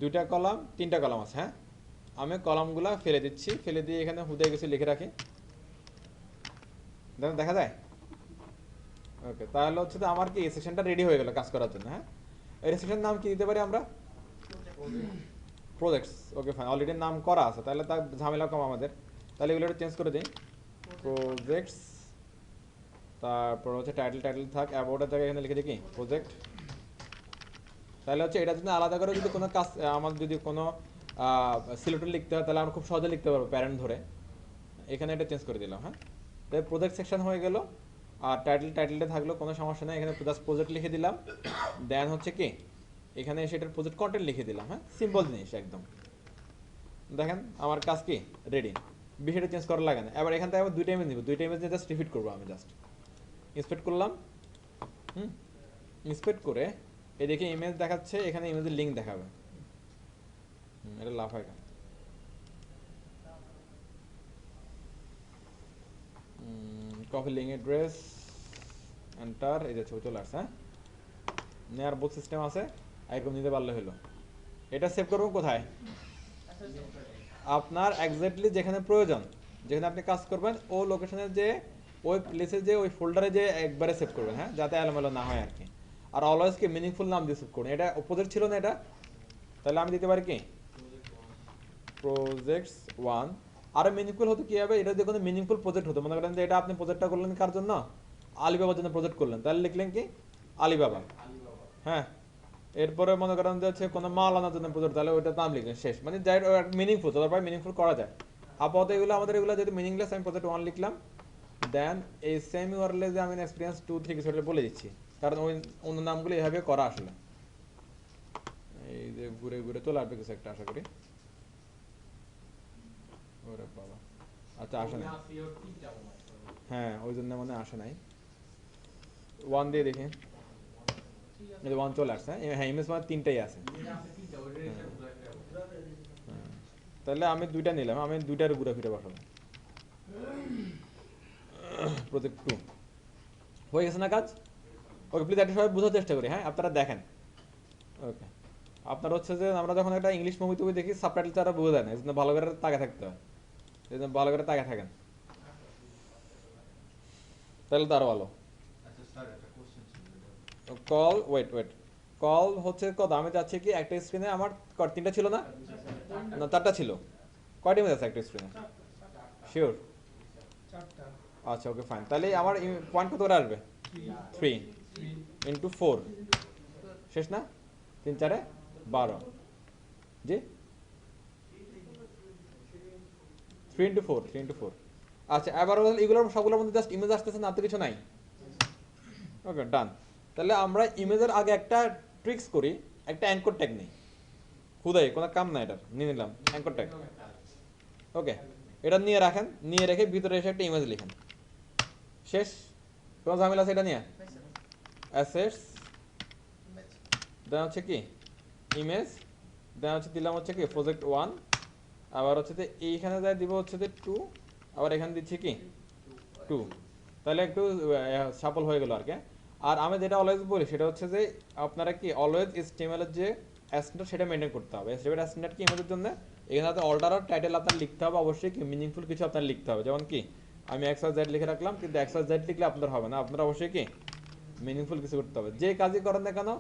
দুইটা কলাম তিনটা কলাম আছে। হ্যাঁ আমি কলামগুলো ফেলে দিচ্ছি, ফেলে দিয়ে এখানে হুদে কিছু লিখে রাখি, দেখা যায়। ওকে তাহলে হচ্ছে তো আমার কি এই সেকশনটা রেডি হয়ে গেল কাজ করার জন্য। হ্যাঁ এই সেকশনের নাম কি দিতে পারি আমরা? প্রজেক্টস। ওকে ফাইন অলরেডি নাম করা আছে, তাহলে তার ঝামেলা কম আমাদের। তাহলে এগুলো একটু চেঞ্জ করে দিই, প্রজেক্টস। তারপর হচ্ছে টাইটেল থাক, অ্যাবাউটের জায়গায় এখানে লিখে দিই কি প্রজেক্ট। তাহলে হচ্ছে এটার জন্য আলাদা করে যদি কোনো কাজ আমার যদি কোনো সিলেক্টর লিখতে হয় তাহলে আমরা খুব সহজে লিখতে পারবো প্যারেন্ট ধরে। এখানে এটা চেঞ্জ করে দিলাম। হ্যাঁ তাই প্রজেক্ট সেকশন হয়ে গেল, আর টাইটেলটা থাকলো, কোনো সমস্যা নেই। এখানে জাস্ট প্রজেক্ট লিখে দিলাম, দেন হচ্ছে কি এখানে এসে এটার প্রজেক্ট কন্টেন্ট লিখে দিলাম। হ্যাঁ সিম্পল জিনিস একদম। দেখেন আমার কাজ কি রেডি, বিষয়টা চেঞ্জ করা লাগে না। এবার এখান থেকে আবার দুইটা ইমেজ নিব, দুইটা ইমেজ নিয়ে জাস্ট রিপিট করবো। আমি জাস্ট ইন্সপেক্ট করলাম, ইন্সপেক্ট করে এদিকে ইমেজ দেখাচ্ছে, এখানে ইমেজের লিঙ্ক দেখাবে। এটা লাভ হয় কেন? কপি লিঙ্ক অ্যাড্রেস এন্টার, এই যে ছবি চলে আসছে। হ্যাঁ, নেয়ার বুথ সিস্টেম আছে, আইকন নিতে পারলে হলো। এটা সেভ করবো কোথায়? আপনার এক্স্যাক্টলি যেখানে প্রয়োজন, যেখানে আপনি কাজ করবেন ও লোকেশনের যে ওই প্লেসে যে ওই ফোল্ডারে যে একবারে সেভ করবেন, হ্যাঁ, যাতে এলোমেলো না হয় আর কি। আর অলওয়েজ কি মিনিংফুল নাম দিয়ে সেভ করুন। এটা প্রজেক্ট ছিল না এটা, তাহলে আমি দিতে পারি কি প্রজেক্টস 1। আরো মিনিংফুল হতে কি হবে, এটা যদি কোনো মিনিংফুল প্রজেক্ট হতো, মনে করেন যে এটা আপনি প্রজেক্টটা করলেন কার জন্য, আলিবাবার জন্য প্রজেক্ট করলেন, তাহলে লিখলেন কি আলিবাবা। হ্যাঁ, এরপরে মনে করেন যে হচ্ছে কোনো মাল আনার জন্য প্রজেক্ট, তাহলে ওইটা নাম লিখলেন, শেষ। মানে যাই মিনিংফুল, তারপরে মিনিংফুল করা যায়। আপাতত এগুলো আমাদের এগুলো যদি মিনিংলেস, আমি প্রজেক্ট 1 লিখলাম, দেন এই সেম ইউআরএলে যে আমি এক্সপিরিয়েন্স 2 3 কিছু বলে দিচ্ছি, কারণ ওই অন্য নামগুলো এভাবে করা আসলে। এই যে ঘুরে ঘুরে চলে আসবে কিছু একটা, আশা করি। ওরে বাবা, আচ্ছা আসে নাই। হ্যাঁ, ওই জন্য মানে আসে নাই। 1 দিয়ে দেখি, এই 1 চলে আসছে। হ্যাঁ, ইমেজ মানে 3টাই আছে। তাহলে আমি 2টা নিলাম, আমি 2টার ঘুরে ফিরে বসাবো। প্রজেক্ট 2 হয়ে গেছে না কাজ? ওকে, প্লিজ একটা সবাই বোঝার চেষ্টা করি। হ্যাঁ, আপনারা দেখেন। ওকে, আপনার হচ্ছে যে আমরা যখন একটা ইংলিশ মুভি টুভি দেখি, সাবটাইটেল তারা বোঝা যায় না, এই জন্য ভালো করে তাকে থাকতে হয়, এই জন্য ভালো করে তাকে থাকেন, তাহলে তো আরো ভালো। কল ওয়েট ওয়েট, কল হচ্ছে কত? আমি চাচ্ছি কি একটা স্ক্রিনে আমার 3টা ছিল না, না 4টা ছিল। কয়টা ইমেজ আছে একটা স্ক্রিনে? শিওর? আচ্ছা, ওকে ফাইন। তাহলে আমার পয়েন্ট কত করে আসবে? 3 ইন্টু 4, শেষ না? 3 4 12, জি 3 ইন্টু 4, 3 ইন্টু 4। আচ্ছা, এবার এগুলোর সবগুলোর মধ্যে জাস্ট ইমেজ আসতেছে না, তো কিছু নাই। ওকে, ডান। তাহলে আমরা ইমেজের আগে একটা ট্রিক্স করি, একটা অ্যাঙ্কর ট্যাগ নেই। খুদাই কোনো কাম না, এটার নিয়ে নিলাম অ্যাঙ্কর ট্যাগ। ওকে, এটা নিয়ে রাখেন, নিয়ে রেখে ভিতরে এসে একটা ইমেজ লিখেন, শেষ। কোনো ঝামেলা আছে এটা নিয়ে? অ্যাসেটস, দেন হচ্ছে কি ইমেজ, দেন হচ্ছে দিলাম হচ্ছে কি প্রজেক্ট 1, আবার হচ্ছে যে এইখানে যাই দিব হচ্ছে যে 2, আবার এখানে দিচ্ছি কি 2। তাহলে একটু সাফল হয়ে গেল আর কি। আর আমি যেটা অলওয়েজ বলি সেটা হচ্ছে যে আপনারা কি অলওয়েজ HTML-এর যে স্ট্যান্ডার্ড সেটা মেনটেন করতে হবে। HTML স্ট্যান্ডার্ড কি ইমেজের জন্য, এখানে অল্টার আর টাইটেল আপনার লিখতে হবে অবশ্যই, কি মিনিংফুল কিছু আপনার লিখতে হবে। যেমন কি আমি XYZ লিখে রাখলাম, কিন্তু XYZ লিখলে আপনার হবে না, আপনার অবশ্যই কি মিনিংফুল কিছু করতে হবে। যে কাজই করেন না কেন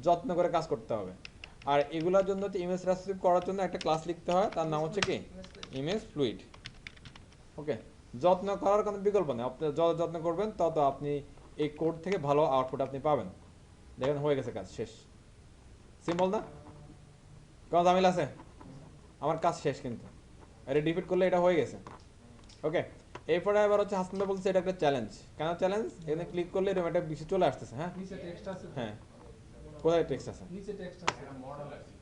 যত্ন করে কাজ করতে হবে। আর এগুলোর জন্য হচ্ছে ইমেজ রেসিভ করার জন্য একটা ক্লাস লিখতে হয়, তার নাম হচ্ছে কি ইমেজ ফ্লুইড। ওকে, যত্ন করার কোনো বিকল্প নেই, আপনি যত যত্ন করবেন তত আপনি এই কোড থেকে ভালো আউটপুট আপনি পাবেন। দেখেন হয়ে গেছে, কাজ শেষ। সিম্পল না? কোনো ঝামেলা আছে? আমার কাজ শেষ, কিন্তু এটা ডিফিট করলে এটা হয়ে গেছে। ওকে, এরপরে এবার হচ্ছে হাসান ভাই বলছে এটা একটা চ্যালেঞ্জ। কেন চ্যালেঞ্জ? এখানে ক্লিক করলে এরকম একটা বিষয় চলে আসতেছে। হ্যাঁ, নিচে টেক্সট আছে। হ্যাঁ, কোথায় টেক্সট আছে? নিচে টেক্সট আছে, মডেল আছে।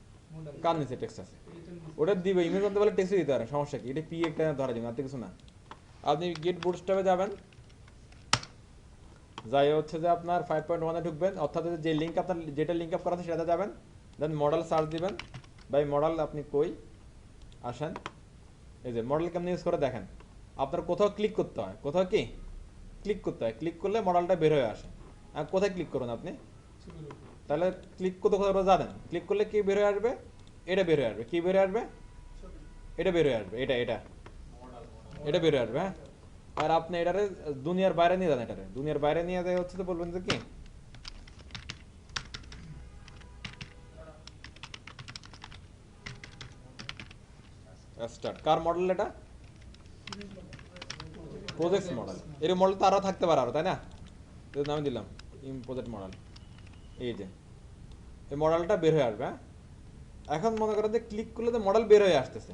কার নিচে টেক্সট আছে? এইটার নিচে। ওটা দিবে, ইমেজ করতে বলে টেক্সট দিতে পারে, সমস্যা কি? এটা পি একটা ধরা যাবে, আর কিছু না। আপনি গেট বুটস্ট্র্যাপে যাবেন, যাই হচ্ছে যে আপনার 5.1 এ ঢুকবেন, অর্থাৎ যে লিঙ্ক আপনার যেটা লিঙ্ক আপ করা আছে সেটাতে যাবেন, দেন মডেল সার্চ দিবেন। ভাই মডেল আপনি কই আসেন, এই যে মডেল কেমন ইউজ করে দেখেন। আপনার কোথাও ক্লিক করতে হয়, কোথাও কি ক্লিক করতে হয়, ক্লিক করলে মডেলটা বের হয়ে আসে। আর কোথায় ক্লিক করুন আপনি? ছবির উপর। তাহলে ক্লিক করতে কোথাও জানেন, ক্লিক করলে কি বের হয়ে আসবে? এটা বের হয়ে আসবে। কি বের হয়ে আসবে? এটা বের হয়ে আসবে, এটা এটা এটা বের হয়ে আসবে। হ্যাঁ, আর আপনি এটারে দুনিয়ার বাইরে নিয়ে যান, এটারে দুনিয়ার বাইরে নিয়ে যায় হচ্ছে তো বলবেন যে কি স্টার্ট। কার মডেল এটা? Project model. এর মডেল তো আরো থাকতে পারে আরো, তাই না? এর নাম দিলাম প্রজেক্ট মডেল। এই যে এই মডেলটা বের হয়ে আসবে। হ্যাঁ, এখন মনে করেন যে ক্লিক করলে তো মডেল বের হয়ে আসতেছে,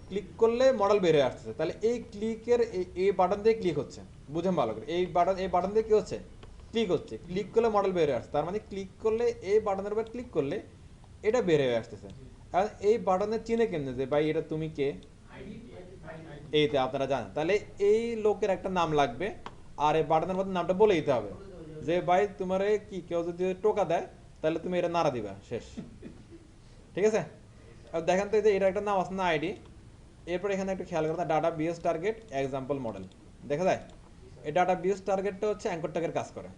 ক্লিক করলে মডেল বের হয়ে আসতেছে। তাহলে এই ক্লিকের এই বাটন দিয়ে ক্লিক হচ্ছে, বুঝেন ভালো করে। এই বাটন দিয়ে কি হচ্ছে? ক্লিক হচ্ছে। ক্লিক করলে মডেল বের হয়ে আসছে, তার মানে ক্লিক করলে এই বাটনের উপর ক্লিক করলে এটা বের হয়ে আসতেছে। আর এই বাটনের চিনে কেমনে যে ভাই এটা তুমি কে? এইতে আপনারা জানেন। তাহলে এই লোকের একটা নাম লাগবে, আর এই বাটনের মধ্যে নামটা বলে দিতে হবে যে ভাই তোমার কি কেউ যদি টোকা দেয় তাহলে তুমি এটা নাড়া দিবা, শেষ। ঠিক আছে? আর দেখেন তো, এটা একটা নাম আছে না, আইডি। এরপর এখানে একটু খেয়াল করেন, data BS target example model দেখা যায়। এই ডাটা বিউজ টার্গেটটা হচ্ছে অ্যাঙ্কর ট্যাগের কাজ করে।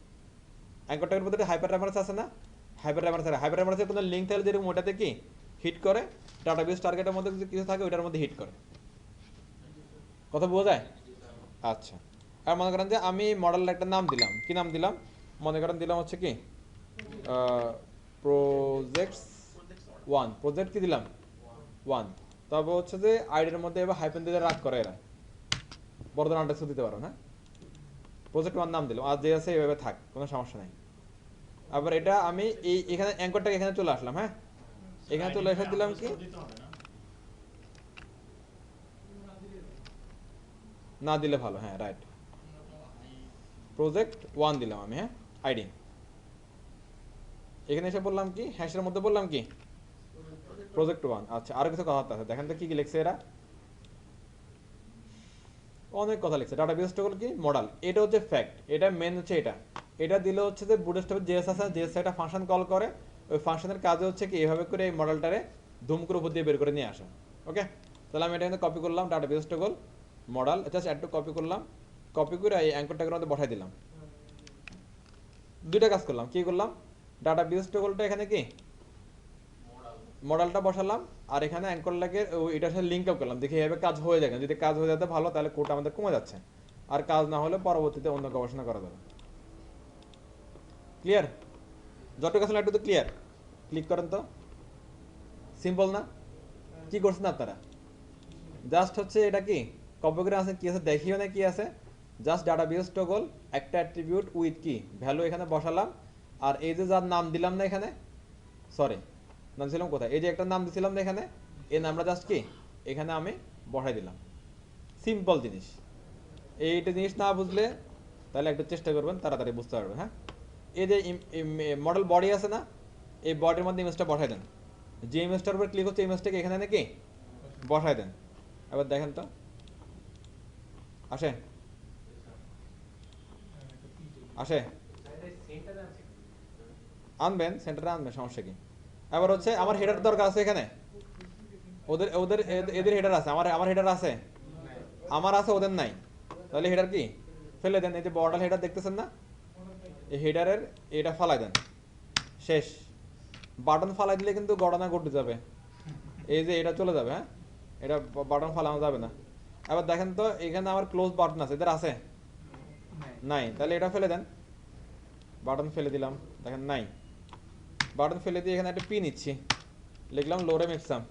অ্যাঙ্কর ট্যাগের মধ্যে হাইপার রেফারেন্স আছে না, হাইপার রেফারেন্সের কোনো লিঙ্ক থাকলে যেরকম ওটাতে কি হিট করে, ডাটা বিউজ টার্গেটের মধ্যে যদি কিছু থাকে ওটার মধ্যে হিট করে। কথা বোঝা যায়? আচ্ছা, আর মনে করেন যে আমি মডেলের একটা নাম দিলাম, কি নাম দিলাম, মনে করেন দিলাম হচ্ছে কি প্রজেক্টস ওয়ান, প্রজেক্ট কি দিলাম ওয়ান। তবে হচ্ছে যে আইডির মধ্যে এবার হাইপেন দিয়ে রাগ করে এরা, বড় ধরনের আন্ডারস্কোর দিতে পারো, হ্যাঁ। প্রজেক্ট ওয়ান নাম দিলাম, আর যে আছে এভাবে থাক, কোনো সমস্যা নাই। আবার এটা আমি এই এখানে অ্যাঙ্করটাকে এখানে চলে আসলাম, হ্যাঁ, এখানে চলে এসে দিলাম কি, দিতে হবে না। না দিলে ভালো, হ্যাঁ রাইট, প্রজেক্ট ওয়ান দিলাম আমি, হ্যাঁ আইডি। এখানে এসে বললাম কি, হ্যাশের মধ্যে বললাম কি প্রজেক্ট ওয়ান। আচ্ছা, আরো কিছু কথা আছে, দেখেন তো কি কি লিখছে এরা, অনেক কথা লিখছে। ডাটাবেস টেবল কি মডেল, এটা হচ্ছে ফ্যাক্ট, এটা মেন হচ্ছে এটা। এটা দিলে হচ্ছে যে বুটস্ট্র্যাপের জেএস আছে, জেএস একটা ফাংশন কল করে, ওই ফাংশনের কাজে হচ্ছে কি এভাবে করে এই মডেলটারে ধুম করে উপর দিয়ে বের করে নিয়ে আসা। ওকে, তাহলে আমি এটা কিন্তু কপি করলাম, ডাটাবেস টেবল মডেল, জাস্ট একটু কপি করলাম, কপি করে এই অ্যাঙ্কর ট্যাগের মধ্যে বসাই দিলাম। দুইটা কাজ করলাম, কি করলাম, ডাটাবেস টেবলটা এখানে কি মডেলটা বসালাম, আর এখানে অ্যাঙ্কর লাগে এটার সাথে লিঙ্ক আপ করলাম, দেখি এভাবে কাজ হয়ে যায়। যদি কাজ হয়ে যেতে ভালো, তাহলে কোড আমাদের কমে যাচ্ছে, আর কাজ না হলে পরবর্তীতে অন্য গবেষণা করা যাবে। ক্লিয়ার? যতটুকু আসলে একটু তো ক্লিয়ার, ক্লিক করেন তো। সিম্পল না? কি করছেন আপনারা? জাস্ট হচ্ছে এটা কি কপি করে আছে, কি আছে দেখিও না কি আছে, জাস্ট ডাটাবেস টগল একটা অ্যাট্রিবিউট উইথ কি ভ্যালু এখানে বসালাম, আর এই যে যার নাম দিলাম না এখানে, সরি নাম ছিলাম কোথায়, এই যে একটা নাম দিছিলাম না এখানে, এই নামটা জাস্ট কি এখানে আমি বসাই দিলাম। সিম্পল জিনিস, এইটা জিনিস না বুঝলে তাহলে একটু চেষ্টা করবেন, তাড়াতাড়ি বুঝতে পারবেন। হ্যাঁ, এই যে মডেল বডি আছে না, এই বডির মধ্যে ইমেজটা বসাই দেন, যে ইমেজটার উপর ক্লিক হচ্ছে ইমেজটাকে এখানে নাকি বসাই দেন। এবার দেখেন তো আসে, আসে আনবেন, সেন্টারে আনবেন, সমস্যা কি। এবার হচ্ছে আমার হেডার দরকার আছে এখানে, ওদের ওদের এদের হেডার আছে, আমার হেডার আছে, আমার আছে, ওদের নাই, তাহলে হেডার কি ফেলে দেন। এই যে বর্ডার হেডার দেখতেছেন না, এই হেডারের এটা ফালাই দেন, শেষ। বাটন ফালাই দিলে কিন্তু গড়ানা ঘটে যাবে, এই যে এটা চলে যাবে, হ্যাঁ, এটা বাটন ফালানো যাবে না। এবার দেখেন তো এখানে আমার ক্লোজ বাটন আছে, এদের আছে নাই, তাহলে এটা ফেলে দেন, বাটন ফেলে দিলাম, দেখেন নাই, বাটন ফেলে দিয়ে এখানে একটা পি নিচ্ছি, লিখলাম লোরেম এক্সাম,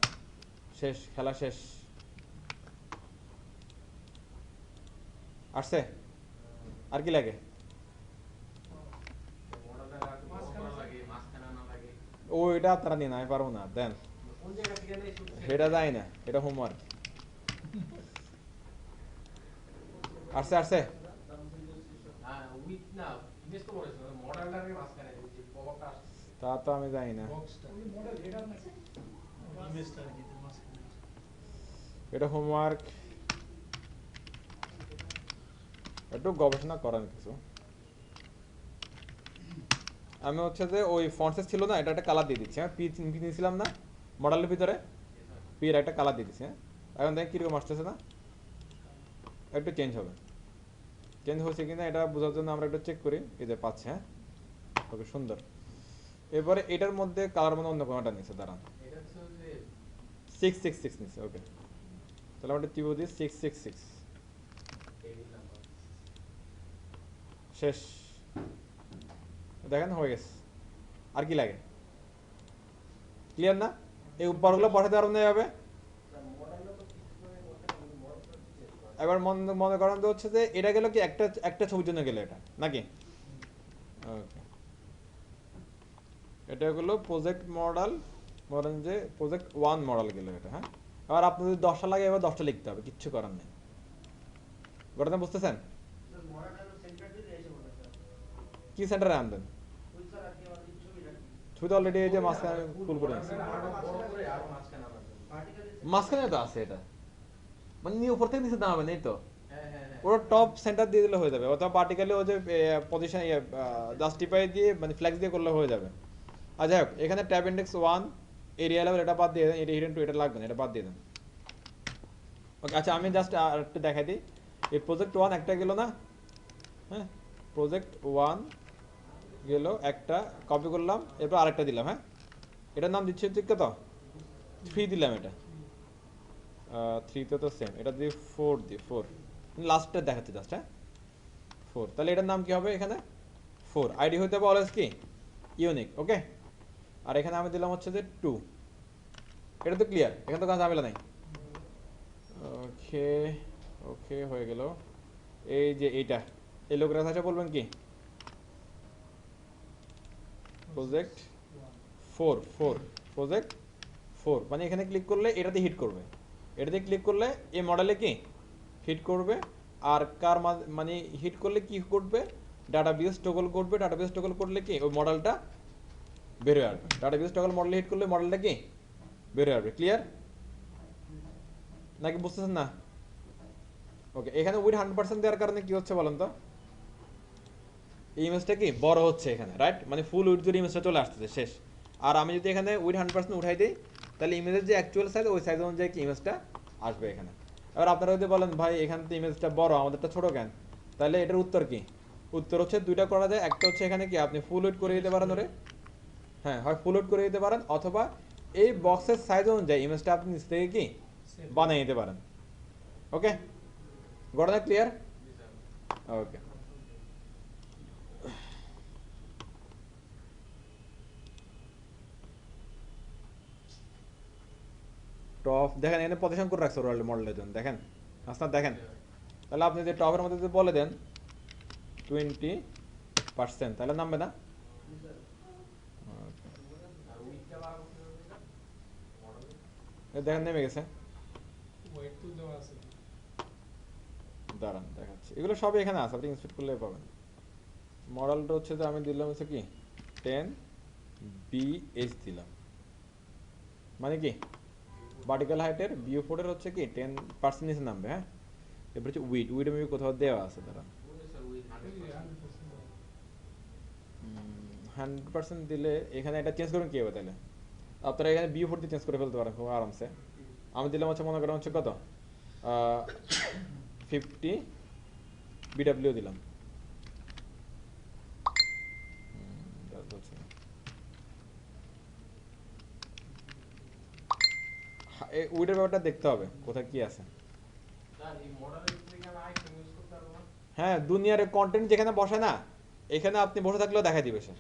শেষ, খেলা শেষ। আসছে? আর কি লাগে? ও এটা আপনারা নিন, আমি পারবো না, দেন, এটা যায় না, এটা হোমওয়ার্ক। আসছে আসছে, তা তো আমি জানি না, ইমেজটা আর কি মাঝখানে। এটা হোমওয়ার্ক, একটু গবেষণা করেন কিছু। আমি হচ্ছে যে ওই ফন্টসেস ছিল না, এটা একটা কালার দিয়ে দিচ্ছি, হ্যাঁ, পি নিয়েছিলাম না মডেলের ভিতরে, পি এর একটা কালার দিয়ে দিচ্ছি, হ্যাঁ। এখন দেখেন কীরকম আসতেছে না, একটু চেঞ্জ হবে, চেঞ্জ হয়েছে কিনা এটা বোঝার জন্য আমরা একটু চেক করি, এই যে পাচ্ছে, হ্যাঁ, ওকে সুন্দর। এবারে এটার মধ্যে কালার মানে অন্য কোনোটা নিচ্ছে, দাঁড়ান, 666 নিচ্ছে, ওকে, তাহলে আমরা টিপো দিই 666, শেষ, দেখেন হয়ে গেছে। আর কি লাগে? ক্লিয়ার না? এই উপরগুলো বসাতে পারবেন না এভাবে। এবার মনে করেন তো হচ্ছে যে এটা গেল কি একটা একটা ছবির জন্য গেল এটা নাকি, ওকে, এটা হলো প্রজেক্ট মডেল, ধরেন যে প্রজেক্ট ওয়ান মডেল গেল এটা, হ্যাঁ। এবার আপনি যদি 10টা লাগে, এবার 10টা লিখতে হবে, কিচ্ছু করার নেই। ঘটনা বুঝতেছেন? কি সেন্টারে আনবেন? ছবি তো অলরেডি এই যে মাঝখানে ফুল করে আছে, মাঝখানে তো আছে এটা, মানে নিয়ে উপর থেকে নিচে দাঁড়াবেন, এই তো ওরা টপ সেন্টার দিয়ে দিলে হয়ে যাবে, অথবা পার্টিকুলারলি ওই যে পজিশন জাস্টিফাই দিয়ে মানে ফ্ল্যাক্স দিয়ে করলে হয়ে যাবে। আর যাই হোক, এখানে ট্যাব ইন্ডেক্স 1 এরিয়া লেভেল এটা বাদ দিয়ে দেন, এটা হিডেন টু এটা লাগবে না, এটা বাদ দিয়ে দেন। ওকে, আচ্ছা আমি জাস্ট আর একটু দেখাই দিই, এই প্রজেক্ট 1 একটা গেল না, হ্যাঁ, প্রজেক্ট 1 গেল, একটা কপি করলাম, এরপর আরেকটা দিলাম। হ্যাঁ, এটার নাম দিচ্ছি হচ্ছে কত, 3 দিলাম। এটা 3 তো সেম, এটা দিয়ে 4 দিই, 4 লাস্টটা দেখাচ্ছে জাস্ট। হ্যাঁ, 4, তাহলে এটার নাম কি হবে এখানে 4। আইডি হইতে হবে অলওয়েজ কি ইউনিক। ওকে, আর এখানে আমি দিলাম হচ্ছে যে 2। এটা তো ক্লিয়ার, এখানে তো কোনো ঝামেলা নাই। ওকে, ওকে হয়ে গেল। এই যে এইটা, এই লোকের কাছে বলবেন কি প্রজেক্ট 4, প্রজেক্ট 4, মানে এখানে ক্লিক করলে এটাতে হিট করবে, এটাতে ক্লিক করলে এই মডেলে কি হিট করবে। আর কার মানে হিট করলে কি করবে, ডাটাবেস টগল করবে। ডাটাবেস টগল করলে কি ওই মডেলটা বের হয়ে আসবে। ডাটাবেস টগল মডেলে হিট করলে মডেলটা কি বের হয়ে আসবে। ক্লিয়ার নাকি বুঝতেছেন না? ওকে, এখানে উইথ 100% দেওয়ার কারণে কি হচ্ছে বলেন তো, এই ইমেজটা কি বড় হচ্ছে এখানে, রাইট? মানে ফুল উইথ জুড়ে ইমেজটা চলে আসতেছে শেষ। আর আমি যদি এখানে উইথ 100% উঠাই দিই, তাহলে ইমেজের যে অ্যাকচুয়াল সাইজ, ওই সাইজ অনুযায়ী কি ইমেজটা আসবে এখানে। এবার আপনারা যদি বলেন ভাই এখানে তো ইমেজটা বড়, আমাদেরটা ছোট কেন, তাহলে এটার উত্তর কি? উত্তর হচ্ছে দুইটা করা যায়। একটা হচ্ছে এখানে কি আপনি ফুল উইথ করে দিতে পারেন ওরে, হ্যাঁ, হয় ফুল উইথ করে দিতে পারেন, অথবা এই বক্সের সাইজ অনুযায়ী ইমেজটা আপনি নিচ থেকে কি বানিয়ে দিতে পারেন। ওকে, ঘটনা ক্লিয়ার? ওকে, টপ দেখেন এখানে পজিশন করে রাখছে রয়্যাল মডেলের জন্য, দেখেন আপনার দেখেন। তাহলে আপনি যে টপের মধ্যে যদি বলে দেন 20%, তাহলে নামবে না? দেখেন নেমে গেছে। ওয়েট টু দেওয়া আছে। দাঁড়ান দেখাচ্ছি, এগুলো সবই এখানে আছে, আপনি ইনস্পেক্ট করলে পাবেন। মডেলটা হচ্ছে যে আমি দিলাম হচ্ছে কি 10BH দিলাম, মানে কি ভার্টিক্যাল হাইটের BO4 এর হচ্ছে কি 10% নিচে নামবে। হ্যাঁ, এরপর হচ্ছে উইড মেবি কোথাও দেওয়া আছে, দাঁড়ান। 100% দিলে এখানে এটা চেঞ্জ করুন কি হবে, তাহলে আপনারা এখানে BO4 দিয়ে চেঞ্জ করে ফেলতে পারেন খুব আরামসে। আমি দিলাম হচ্ছে মনে করেন হচ্ছে কত 50 BW দিলাম। উইডের ব্যাপারটা দেখতে হবে কোথায় কি আছে। হ্যাঁ, দুনিয়ার কন্টেন্ট যেখানে বসে না, এখানে আপনি বসে থাকলেও দেখা দিবে সে,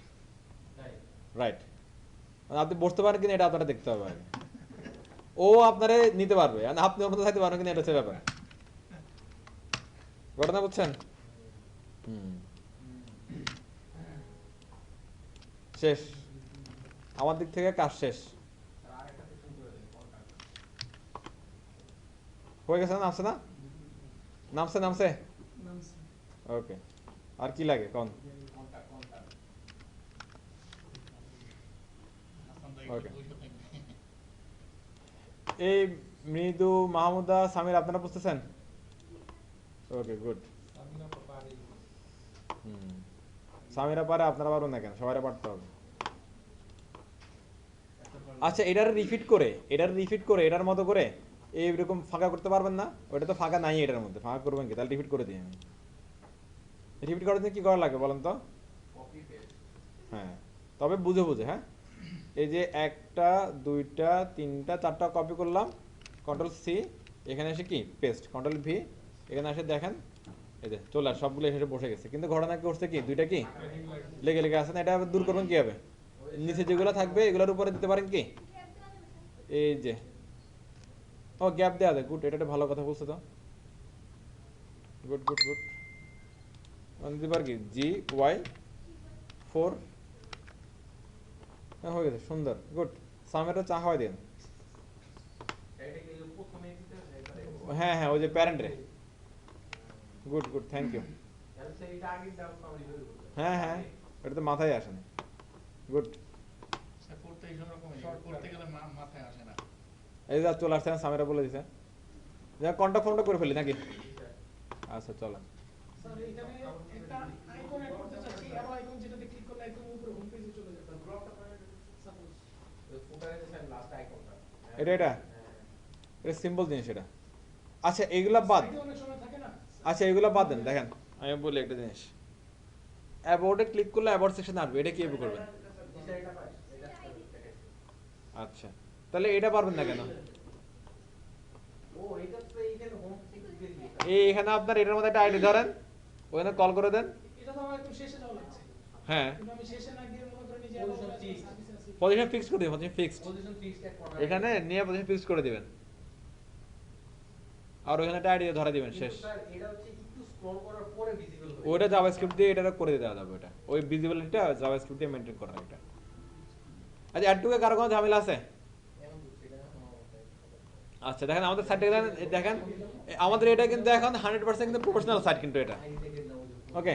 রাইট? আপনি বসতে পারেন কিনা এটা আপনারা দেখতে হবে আগে। ও আপনারে নিতে পারবে, আর আপনি ওর মধ্যে থাকতে পারবেন কিনা এটা হচ্ছে ব্যাপার। ঘটনা বুঝছেন? শেষ, আমার দিক থেকে কাজ শেষ হয়ে গেছে। নামছে না? নামছে নামছে। ওকে, আর কি লাগে কোন? ওকে, এই মৃদু, মাহমুদা, সামির আপনারা বুঝতেছেন? ওকে, গুড। সামিরা পারে, আপনারা পারবেন না কেন? সবাই পারতে হবে। আচ্ছা, এটার রিপিট করে এটার মতো করে এইরকম ফাঁকা করতে পারবেন না? ওটা তো ফাঁকা নাই এটার মধ্যে, ফাঁকা করবেন কি? তাহলে রিপিট করে দিই আমি। রিপিট করার জন্য কি করা লাগে বলেন তো? হ্যাঁ, তবে বুঝে বুঝে। হ্যাঁ, এই যে 1টা 2টা 3টা 4টা কপি করলাম, Ctrl+C, এখানে এসে কি পেস্ট, Ctrl+V, এখানে এসে দেখেন এই যে চলে আসে, সবগুলো এসে বসে গেছে। কিন্তু ঘটনা কি করছে কি, দুইটা কি লেগে লেগে আছে না। এটা দূর করবেন কি হবে? নিচে যেগুলো থাকবে এগুলোর উপরে দিতে পারেন কি, এই যে ও গ্যাপ দেওয়া যায়। গুড, এটা একটা ভালো কথা বলছো তো। গুড গুড গুড, দিতে পার কি GY4, হয়ে গেছে, সুন্দর, গুড। সামেরটা চা হয় দিন। হ্যাঁ হ্যাঁ, ওই যে প্যারেন্ট রে। Good good, thank you. হ্যাঁ হ্যাঁ, এটা তো মাথায় আসে না। গুড, করতে এই রকমই করতে গেলে মাথায় আসে না। এই যে চলে আসছে, সামেরা বলে দিছে। যা কন্টাক্ট ফর্মটা করে ফেলি নাকি? আচ্ছা চলো। স্যার এখানে একটা আইকন অ্যাড করতে চাচ্ছি, অ্যারো আইকন যেটাতে ক্লিক করলে একদম উপরে হোম পেজে চলে যাবে। সাপোজ ফুটারে যে স্যার লাস্ট আইকনটা, এটা এটা সিম্পল জিনিস এটা। আচ্ছা, এগুলা বাদ, সাইডে অনেক সময় থাকে না। আচ্ছা এগুলা বাদ দেন। দেখেন আমি বলি একটা জিনিস, অ্যাবাউটে ক্লিক করলে অ্যাবাউট সেকশন আসবে, এটা কিভাবে করবেন? এটা পাস এটা দেখাইছে। আচ্ছা, তাহলে এটা পারবেন না কেন? ও এটা তো এইখানে হোম থেকে দিয়ে দিয়েছে। এখানে আপনার এটার মধ্যে একটা আইডি ধরেন, ওখানে কল করে দেন। এটা তো আমার একদম শেষে যাওয়া লাগছে, হ্যাঁ, কিন্তু আমি শেষে না গিয়ে মনে করেন যে Position fix। পজিশন ফিক্স করে দিবেন, পজিশন ফিক্সড পজিশন ফিক্সড এক কর্নার এখানে নিয়ে পজিশন ফিক্স করে দিবেন, আর ওখানে একটা আইডি ধরে দিবেন, শেষ। স্যার এটা হচ্ছে একটু স্ক্রল করার পরে ভিজিবল হয়। ওইটা জাভাস্ক্রিপ্ট দিয়ে এটা করে দেওয়া যাবে, ওটা ওই ভিজিবিলিটিটা জাভাস্ক্রিপ্ট দিয়ে মেইনটেইন করা এটা। আচ্ছা, অ্যাডটুকে কারো কোনো ঝামেলা আছে? এখন বুঝছি না। আচ্ছা, দেখেন আমাদের সাইটটা দেখেন, আমাদের এটা কিন্তু এখন 100% কিন্তু প্রফেশনাল সাইট কিন্তু এটা। ওকে,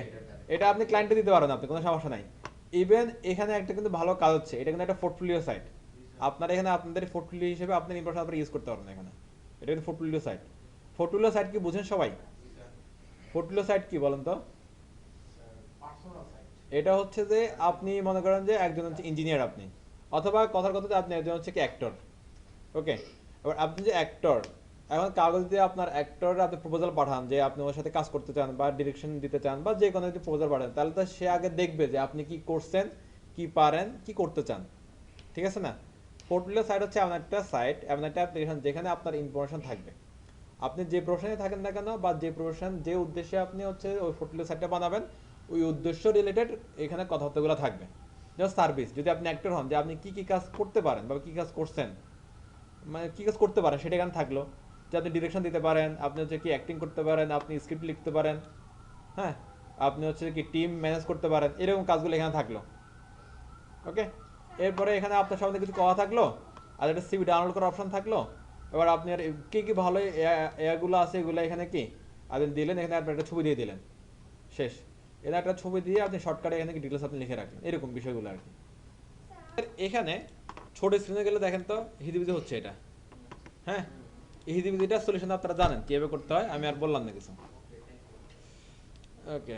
এটা আপনি ক্লায়েন্টে দিতে পারেন, আপনি কোনো সমস্যা নাই। ইভেন এখানে একটা কিন্তু ভালো কাজ হচ্ছে, এটা কিন্তু একটা পোর্টফোলিও সাইট। আপনারা এখানে আপনাদের পোর্টফোলিও হিসেবে আপনার ইনফরমেশন আপনারা ইউজ করতে পারবেন এখানে। এটা কিন্তু পোর্টফোলিও সাইট। পোর্টফোলিও সাইট কি বুঝেন সবাই? পোর্টফোলিও সাইট কি বলেন তো? Personal site. এটা হচ্ছে যে আপনি মনে করেন যে একজন হচ্ছে ইঞ্জিনিয়ার আপনি, অথবা কথার কথা আপনি একজন হচ্ছে কি অ্যাক্টর। ওকে, এবার আপনি যে অ্যাক্টর, এখন কাগজ দিয়ে আপনার অ্যাক্টর আপনি প্রপোজাল পাঠান যে আপনি ওর সাথে কাজ করতে চান বা ডিরেকশন দিতে চান বা যে কোনো যদি প্রপোজাল পাঠান, তাহলে তো সে আগে দেখবে যে আপনি কি করছেন, কি পারেন, কি করতে চান। ঠিক আছে না? পোর্টফোলিও সাইট হচ্ছে এমন একটা সাইট, এমন একটা অ্যাপ্লিকেশন যেখানে আপনার ইনফরমেশন থাকবে। আপনি যে প্রফেশনে থাকেন না কেন বা যে প্রফেশন যে উদ্দেশ্যে আপনি হচ্ছে ওই পোর্টফোলিও সাইটটা বানাবেন, ওই উদ্দেশ্য রিলেটেড এখানে কথাবার্তাগুলো থাকবে। যেমন সার্ভিস, যদি আপনি অ্যাক্টর হন যে আপনি কি কি কাজ করতে পারেন বা কি কাজ করছেন, মানে কি কাজ করতে পারেন সেটা এখানে থাকলো। যে আপনি ডিরেকশন দিতে পারেন, আপনি হচ্ছে কি অ্যাক্টিং করতে পারেন, আপনি স্ক্রিপ্ট লিখতে পারেন, হ্যাঁ, আপনি হচ্ছে কি টিম ম্যানেজ করতে পারেন, এরকম কাজগুলো এখানে থাকলো। ওকে, এরপরে এখানে আপনার সামনে কিছু কথা থাকলো, আর একটা সিভি ডাউনলোড করার অপশন থাকলো। এবার আপনি আর কি কি ভালো এগুলো আছে এগুলো এখানে কি আপনি দিলেন, এখানে আপনি একটা ছবি দিয়ে দিলেন, শেষ। এখানে একটা ছবি দিয়ে আপনি শর্টকাটে এখানে কি ডিটেলস আপনি লিখে রাখলেন, এরকম বিষয়গুলো আর কি। এখানে ছোট স্ক্রিনে গেলে দেখেন তো হিদিবিদি হচ্ছে এটা, হ্যাঁ, এই হিদিবিদিটা সলিউশন আপনারা জানেন কিভাবে করতে হয়, আমি আর বললাম না কিছু। ওকে,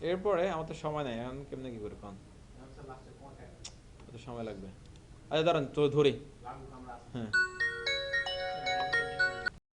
এরপরে আমাদের সময় নেই, এখন কেমনে কি করে পান, লাস্টে কন্টাক্ট এত সময় লাগবে। আচ্ছা দাঁড়ান তো ধরি, লাগু আমরা হ্যাঁ।